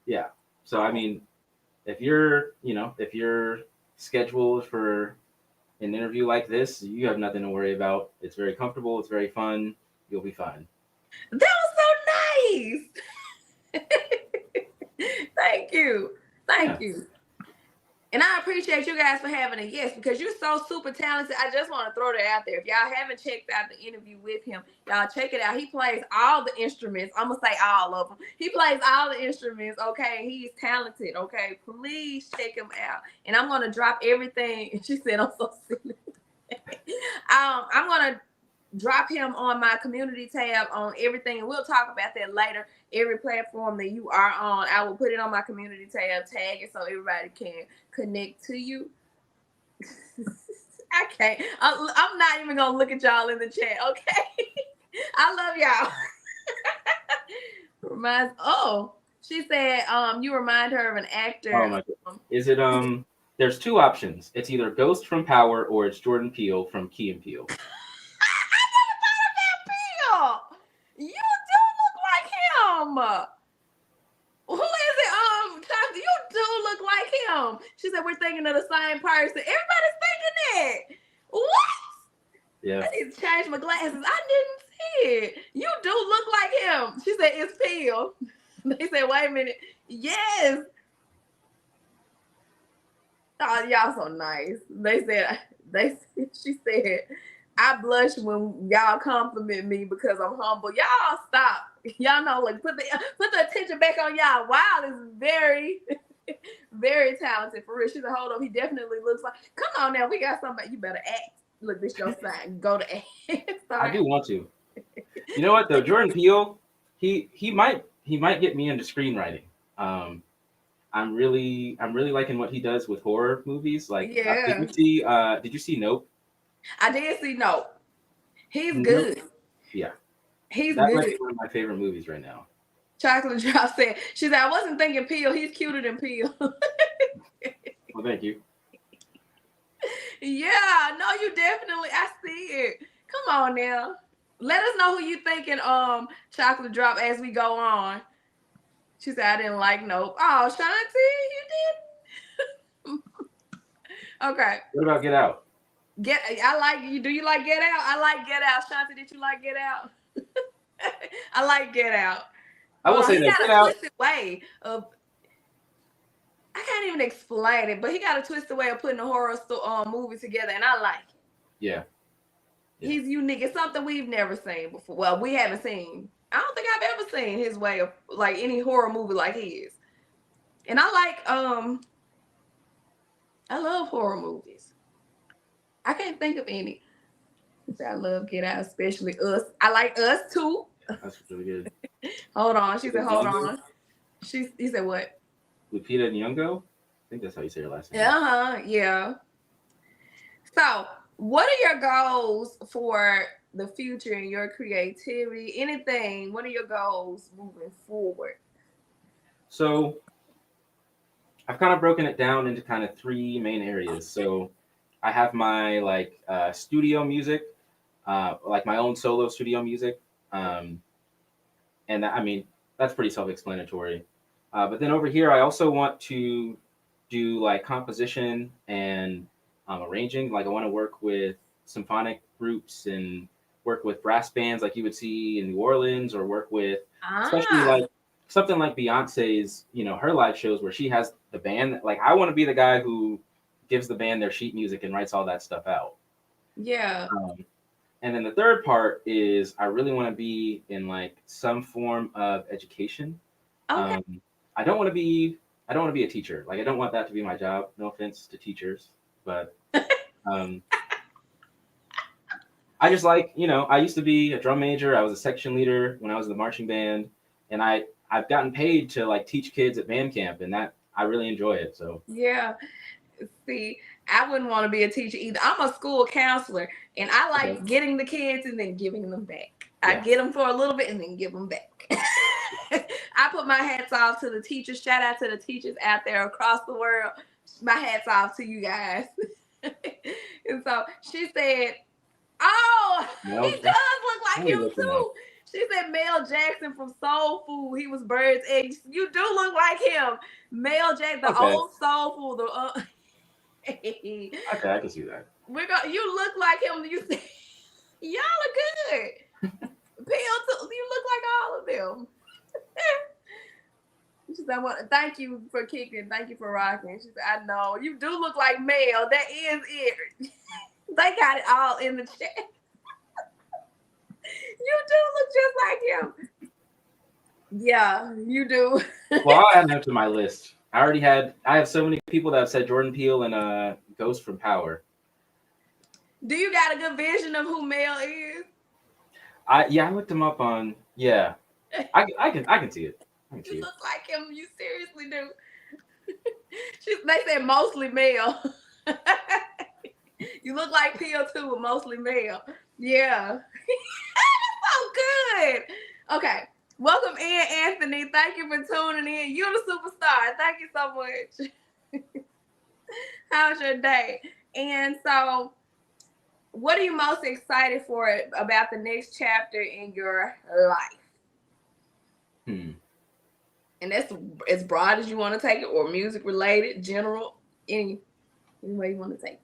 Yeah. So I mean, if you're scheduled for an interview like this, you have nothing to worry about. It's very comfortable. It's very fun. You'll be fine. that was so nice. Thank you. Yeah. Thank you. And I appreciate you guys for having a yes, because you're so super talented. I just want to throw that out there. If y'all haven't checked out the interview with him, y'all check it out. He plays all the instruments. I'm going to say all of them. He plays all the instruments, okay? He's talented, okay? Please check him out. And I'm going to drop everything. She said, I'm so silly. I'm going to drop him on my community tab on everything, and we'll talk about that later. Every platform that you are on, I will put it on my community tab, tag it so everybody can connect to you. I can't. I'm not even gonna look at y'all in the chat, okay? I love y'all. Reminds. Oh, she said, you remind her of an actor. Oh my God. Is it There's two options. It's either Ghost from Power or it's Jordan Peele from Key and Peele. I never thought of that Peele. You do look like him. Who is it? Tasha, you do look like him. She said we're thinking of the same person. Everybody's thinking that. What? Yeah. I need to change my glasses. I didn't see it. You do look like him. She said it's Peele. They said, wait a minute. Yes. Oh, y'all so nice. She said, I blush when y'all compliment me because I'm humble. Y'all stop. Y'all know, like, put the attention back on y'all. Wild is very, very talented for real. She's a hold up. He definitely looks like. Come on now, we got somebody. You better act. Look, this your sign. Go to act. I do want to. You know what though, Jordan Peele, he might get me into screenwriting. I'm really liking what he does with horror movies. Like, Yeah. did you see Nope? I did see Nope. He's Nope. good. Yeah. He's That might good. be one of my favorite movies right now. Chocolate Drop said, she said, I wasn't thinking Peele. He's cuter than Peele. Well, thank you. Yeah, no, you definitely. I see it. Come on now. Let us know who you thinking, Chocolate Drop, as we go on. She said, I didn't like Nope. Oh, Shanti, you did? Okay. What about Get Out? I like you. Do you like Get Out? I like Get Out. Shanti, did you like Get Out? I like Get Out. I will say he that got Get a Out. twisted way of. I can't even explain it, but he got a twisted way of putting a horror movie together, and I like it. Yeah. He's unique. It's something we've never seen before. Well, we haven't seen. I don't think I've ever seen his way of like any horror movie like his. And I love horror movies. I can't think of any. I love Get Out, especially Us. I like Us too. That's really good. Hold on. She said, hold on. He said what? Lupita Nyong'o? I think that's how you say her last name. Yeah. So, what are your goals for the future and your creativity? Anything? What are your goals moving forward? So, I've kind of broken it down into kind of three main areas. So, I have my studio music, like my own solo studio music, and I mean that's pretty self-explanatory. But then over here, I also want to do like composition and arranging. Like I want to work with symphonic groups and work with brass bands like you would see in New Orleans, or work with especially like something like Beyonce's, her live shows where she has the band. Like I want to be the guy who gives the band their sheet music and writes all that stuff out. Yeah. And then the third part is I really want to be in like some form of education. Okay. I don't want to be I don't want to be a teacher. Like I don't want that to be my job. No offense to teachers, but um, I just like, I used to be a drum major. I was a section leader when I was in the marching band, and I've gotten paid to like teach kids at band camp, and that I really enjoy it. So Yeah. See, I wouldn't want to be a teacher either. I'm a school counselor, and I okay. like getting the kids and then giving them back. I Yeah. get them for a little bit and then give them back. I put my hats off to the teachers. Shout out to the teachers out there across the world. My hats off to you guys. And so she said, "Oh, he No, does look like let me him look him up. too." She said, "Mel Jackson from Soul Food. He was Bird's Eggs. You do look like him, Mel Jackson, the Okay. old Soul Food. Okay, I can see that. You look like him. Y'all are good. You look like all of them." She said, "Thank you for kicking. Thank you for rocking." She said, "I know you do look like Mel. That is it." They got it all in the chat. You do look just like him. Yeah, you do. Well, I'll add him to my list. I have so many people that have said Jordan Peele and Ghost from Power. Do you got a good vision of who Mel is? I looked him up on I can see it. I can see You it. look like him. You seriously do. They said mostly male. You look like Peel too, but mostly male. Yeah. So good. Okay. Welcome in, Anthony. Thank you for tuning in. You're the superstar. Thank you so much. How's your day? And so, what are you most excited for about the next chapter in your life? And that's as broad as you want to take it, or music related, general, any way you want to take it.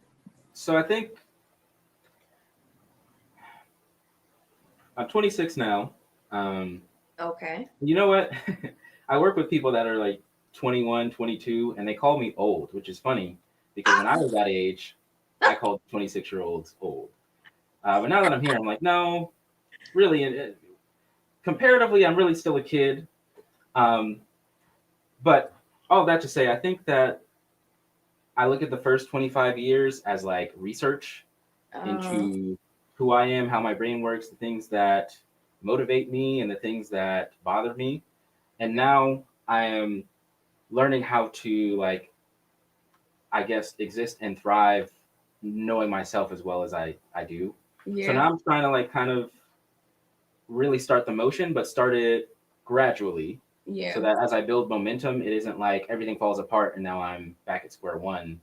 So I think I'm 26 now. Okay. You know what? I work with people that are like 21, 22, and they call me old, which is funny because when I was that age, I called 26-year-olds old. But now that I'm here, I'm like, no, really, comparatively, I'm really still a kid. But all that to say, I think that I look at the first 25 years as like research into who I am, how my brain works, the things that motivate me and the things that bother me. And now I am learning how to, like, I guess, exist and thrive knowing myself as well as I do. Yeah. So now I'm trying to like kind of really start the motion, but start it gradually. Yeah. So that as I build momentum, it isn't like everything falls apart and now I'm back at square one,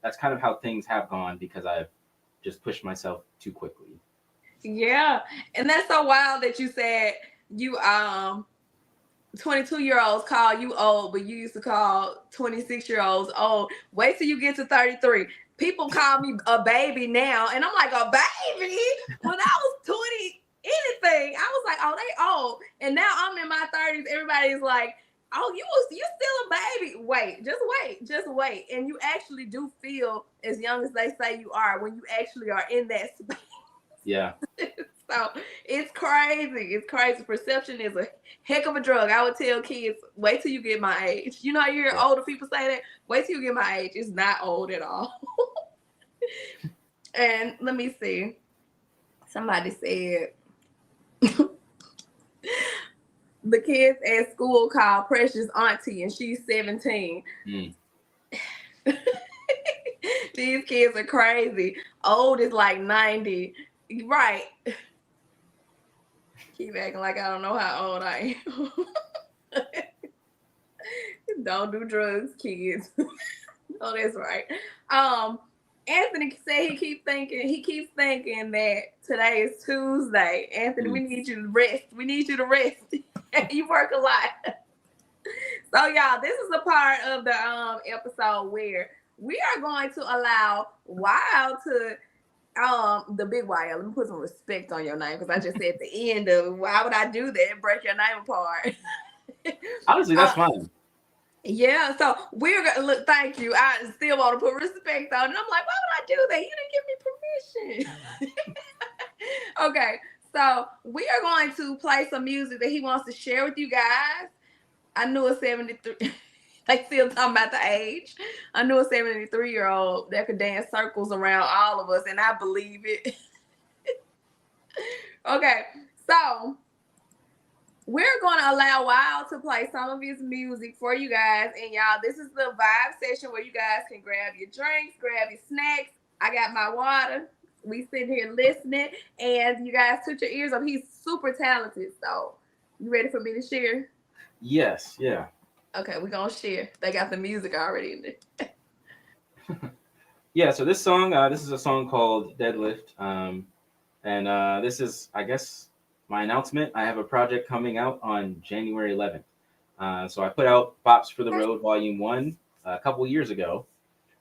that's kind of how things have gone because I've just pushed myself too quickly. Yeah. And that's so wild that you said you 22-year-olds call you old, but you used to call 26-year-olds old. Wait till you get to 33. People call me a baby now, and I'm like, a baby? When I was 20 anything, I was like, oh, they old. And now I'm in my 30s. Everybody's like, oh, you still a baby. Just wait. And you actually do feel as young as they say you are when you actually are in that space. Yeah. So it's crazy. It's crazy. Perception is a heck of a drug. I would tell kids, wait till you get my age. You know how you hear older people say that? Wait till you get my age. It's not old at all. And let me see. Somebody said the kids at school call Precious auntie and she's 17. These kids are crazy. Old is like 90. Right. Keep acting like I don't know how old I am. Don't do drugs, kids. Oh, that's right. Anthony said he keeps thinking that today is Tuesday. Anthony, we need you to rest. You work a lot. So, y'all, this is a part of the episode where we are going to allow Wild to the big YL. Let me put some respect on your name because I just said at the end of why would I do that? Break your name apart. Honestly, that's fine. Yeah, so we're gonna look. Thank you. I still want to put respect on it. I'm like, why would I do that? You didn't give me permission. Okay, so we are going to play some music that he wants to share with you guys. I knew a 73. They still talking about the age. I knew a 73-year-old that could dance circles around all of us, and I believe it. Okay, so we're going to allow Wild to play some of his music for you guys. And y'all, this is the vibe session where you guys can grab your drinks, grab your snacks. I got my water. We sitting here listening. And you guys put your ears up. He's super talented. So you ready for me to share? Yes, yeah. Okay, we're going to share. They got the music already in there. Yeah, so this song, this is a song called Deadlift. And this is, I guess, my announcement. I have a project coming out on January 11th. So I put out Bops for the Road Volume 1 a couple years ago.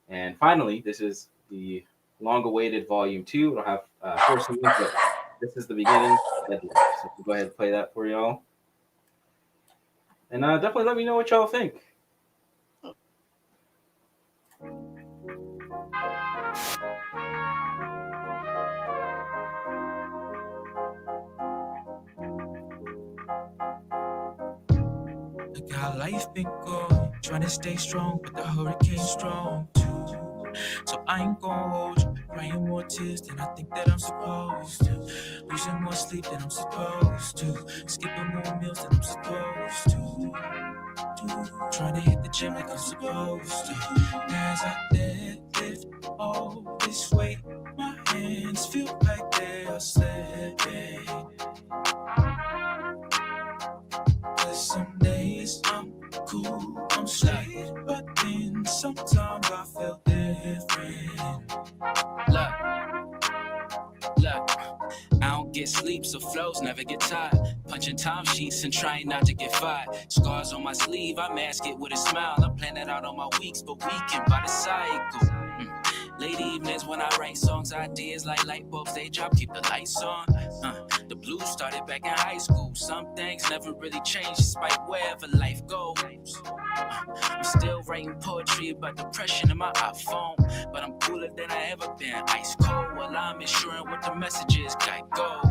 And finally, this is the long-awaited Volume 2. It'll have 4 songs, but this is the beginning. So go ahead and play that for y'all. And definitely let me know what y'all think. Look how life been going, trying to stay strong, but the hurricane's strong too. So I ain't gonna hold you, crying more tears than I think that I'm supposed to. Losing more sleep than I'm supposed to. Skipping more meals than I'm supposed to. Trying to hit the gym like I'm supposed to. As I deadlift all this weight, my hands feel like they are slipping. Cause some days I'm cool, I'm straight, but then sometimes I feel different. Look, I don't get sleep, so flows never get tired. Punching time sheets and trying not to get fired. Scars on my sleeve, I mask it with a smile. I'm planning out on my weeks, but weakened by the cycle. Late evenings when I write songs, ideas like light bulbs, they drop, keep the lights on. The blues started back in high school. Some things never really change despite wherever life goes. I'm still writing poetry about depression in my iPhone, but I'm cooler than I ever been. Ice cold while I'm ensuring what the message is. Got go.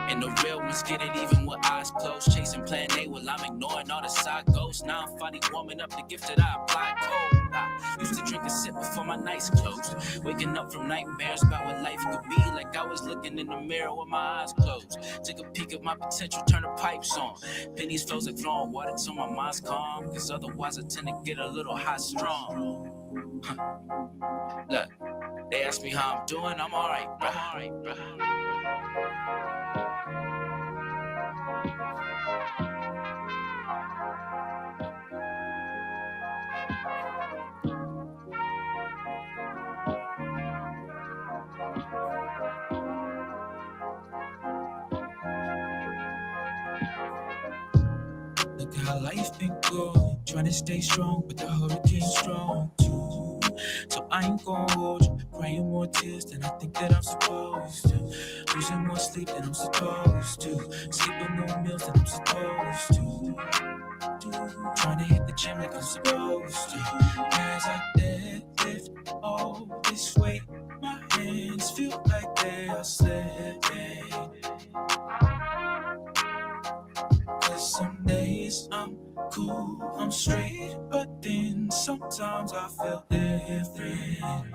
And the real ones get it even with eyes closed. Chasing plan A while I'm ignoring all the side ghosts. Now I'm finally warming up the gift that I applied cold. I used to drink a sip before my nights closed. Waking up from nightmares about what life could be. Like I was looking in the mirror with my eyes closed. Take a peek at my potential, turn the pipes on. Pennies flows like flowing water till my mind's calm. Cause otherwise I tend to get a little hot strong. Look, they ask me how I'm doing, I'm alright, bro. Look how life been going, trying to stay strong, but the hurricane's strong too. So I ain't gonna hold you, crying more tears than I think that I'm supposed to. Losing more sleep than I'm supposed to. Skipping more meals than I'm supposed to. Trying to hit the gym like I'm supposed to. As I deadlift all this weight, my hands feel like they are slipping. Cause some days I'm cool, I'm straight, but then sometimes I feel different.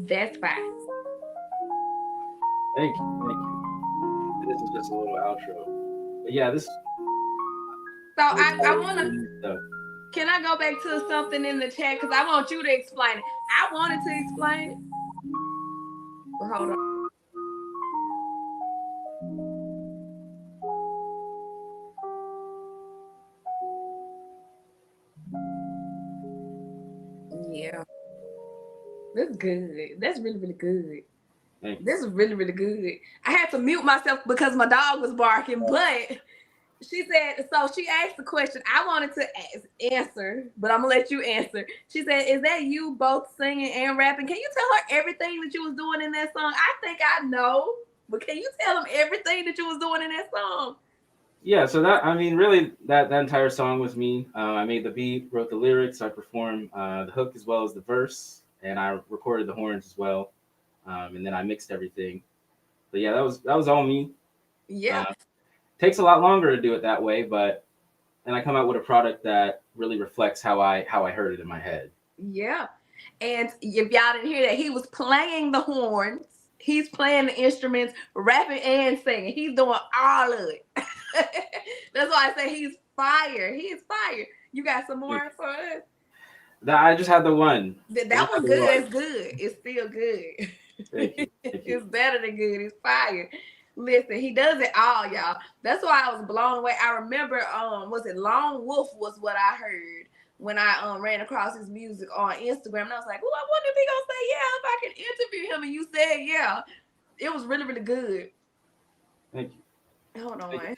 That's fine. Thank you. This is just a little outro. But yeah, this. So I want to. Can I go back to something in the chat? Because I want you to explain it. I wanted to explain it. Well, hold on. Yeah. That's good. That's really, really good. This is really, really good. I had to mute myself because my dog was barking, but She said, so she asked the question I wanted to answer, but I'm gonna let you answer. She said, is that you both singing and rapping? Can you tell her everything that you was doing in that song? I think I know, but can you tell them everything that you was doing in that song? Yeah, so that, I mean, really, that entire song was me. I made the beat, wrote the lyrics, I performed the hook as well as the verse, and I recorded the horns as well, and then I mixed everything. But yeah, that was all me. Yeah. Takes a lot longer to do it that way, but and I come out with a product that really reflects how I heard it in my head. Yeah. And if y'all didn't hear that, he was playing the horns. He's playing the instruments, rapping and singing. He's doing all of it. That's why I say he's fire. He is fire. You got some more for us? I just had the one. That was good. It's good. It's still good. Thank you. Thank you. It's better than good. It's fire. Listen, he does it all, y'all. That's why I was blown away. I remember, was it Lone Wolf was what I heard when I ran across his music on Instagram, and I was like, "Oh, I wonder if he gonna say yeah if I can interview him." And you said yeah. It was really, really good. Thank you. Hold on.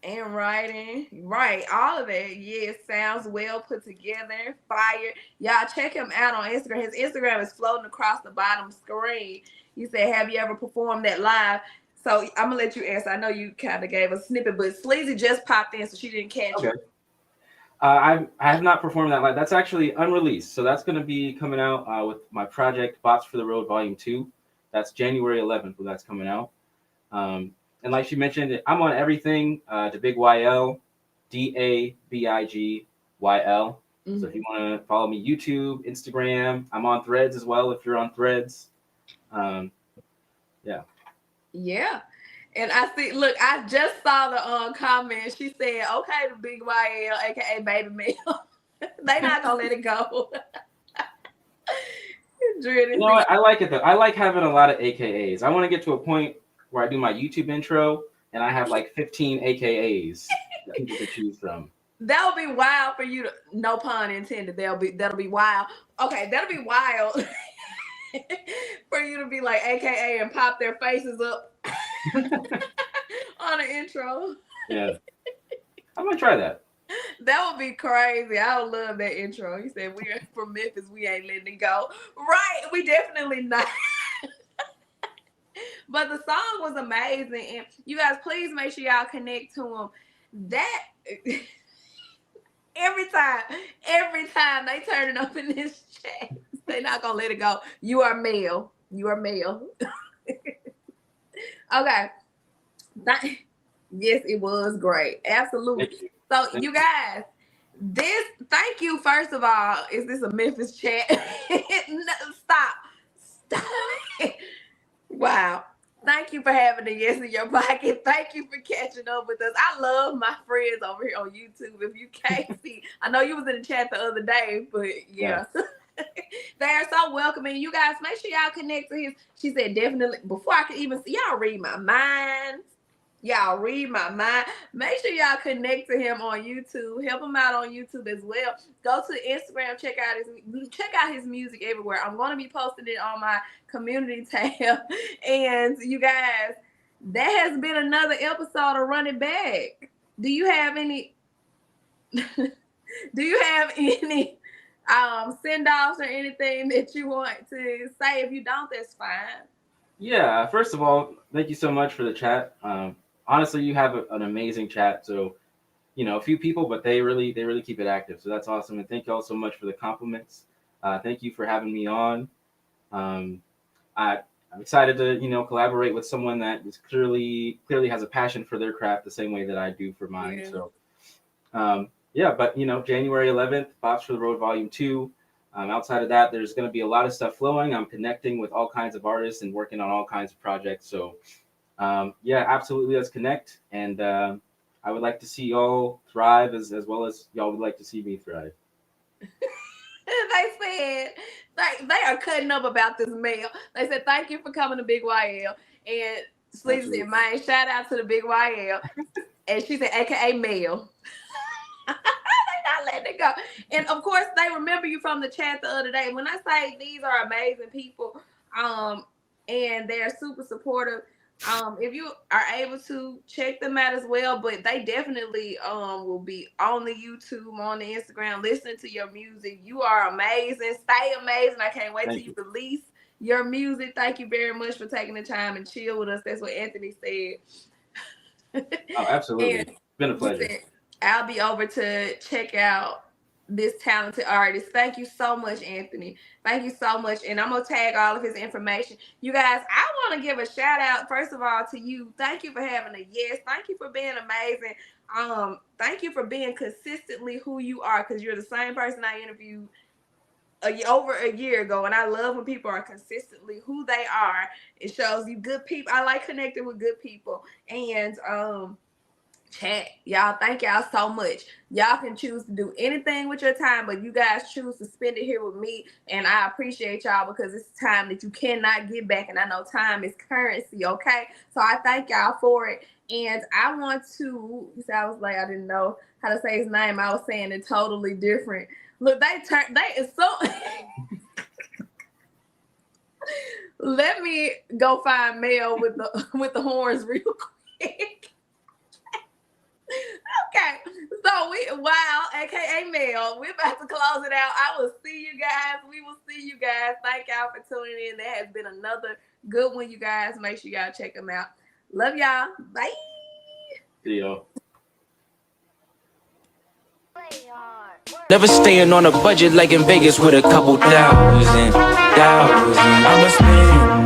And writing, right? All of that, yeah, sounds well put together. Fire, y'all check him out on Instagram. His Instagram is floating across the bottom screen. You said, "Have you ever performed that live?" So I'm gonna let you answer. I know you kind of gave a snippet, but Sleazy just popped in, so she didn't catch it. I have not performed that live. That's actually unreleased, so that's going to be coming out with my project Bots for the Road Volume 2. That's January 11th when that's coming out. And like she mentioned, I'm on everything. DABIGYL, DABIGYL. So if you want to follow me, YouTube, Instagram, I'm on Threads as well. If you're on Threads, yeah. Yeah. And I see, look, I just saw the comment. She said, "Okay, the Big YL, aka Baby Mel." They not gonna let it go. You know what? I like it though. I like having a lot of AKAs. I want to get to a point where I do my YouTube intro and I have like 15 AKAs that people can choose from. That'll be wild for you to, no pun intended. That'll be wild. Okay, that'll be wild for you to be like AKA and pop their faces up on the intro. Yeah. I'm gonna try that. That would be crazy. I would love that intro. He said, "We're from Memphis. We ain't letting it go." Right. We definitely not. But the song was amazing. And you guys, please make sure y'all connect to him. That every time they turn it up in this chat, they're not gonna let it go. You are male. You are male. Okay. Yes, it was great. Absolutely. So you guys, thank you, first of all. Is this a Memphis chat? No, stop. Wow. Thank you for having the yes in your pocket. Thank you for catching up with us. I love my friends over here on YouTube. If you can't see, I know you was in the chat the other day, but yeah. They are so welcoming. You guys, make sure y'all connect to his. She said, definitely, before I could even see, y'all read my mind. Y'all read my mind. Make sure y'all connect to him on YouTube. Help him out on YouTube as well. Go to Instagram. Check out his music everywhere. I'm going to be posting it on my community tab. And you guys, that has been another episode of Run It Back. Do you have any? Do you have any send-offs or anything that you want to say? If you don't, that's fine. Yeah. First of all, thank you so much for the chat. Honestly, you have an amazing chat. So, a few people, but they really keep it active. So that's awesome. And thank you all so much for the compliments. Thank you for having me on. I'm excited to, collaborate with someone that is clearly has a passion for their craft the same way that I do for mine. Yeah. So, but January 11th, Bots for the Road Volume 2. Outside of that, there's going to be a lot of stuff flowing. I'm connecting with all kinds of artists and working on all kinds of projects. So, absolutely, let's connect. And I would like to see y'all thrive as well as y'all would like to see me thrive. They said they are cutting up about this mail. They said, "Thank you for coming to Big YL." And Sleazy said, "Man, shout out to the Big YL." And she said, "AKA mail." Not letting it go. And of course, they remember you from the chat the other day. When I say these are amazing people, and they're super supportive If you are able to check them out as well, but they definitely will be on the YouTube, on the Instagram, listening to your music. You are amazing. Stay amazing. I can't wait till you release your music. Thank you very much for taking the time and chill with us. That's what Anthony said. Oh, absolutely. It's been a pleasure. I'll be over to check out this talented artist. Thank you so much, Anthony. Thank you so much. And I'm going to tag all of his information. You guys, I want to give a shout out, first of all, to you. Thank you for having a yes. Thank you for being amazing. Thank you for being consistently who you are, because you're the same person I interviewed over a year ago. And I love when people are consistently who they are. It shows you good people. I like connecting with good people. And chat, y'all, thank y'all so much. Y'all can choose to do anything with your time, but you guys choose to spend it here with me, and I appreciate y'all because it's time that you cannot get back, and I know time is currency. Okay, so I thank y'all for it. And I want to, you see, I was like, I didn't know how to say his name. I was saying it totally different. Look, they is so let me go find Mel with the horns real quick. Okay, so aka Mel, we're about to close it out. I will see you guys. We will see you guys. Thank y'all for tuning in. That has been another good one, you guys. Make sure y'all check them out. Love y'all. Bye. See y'all. Never staying on a budget like in Vegas with a couple thousand. I'ma spend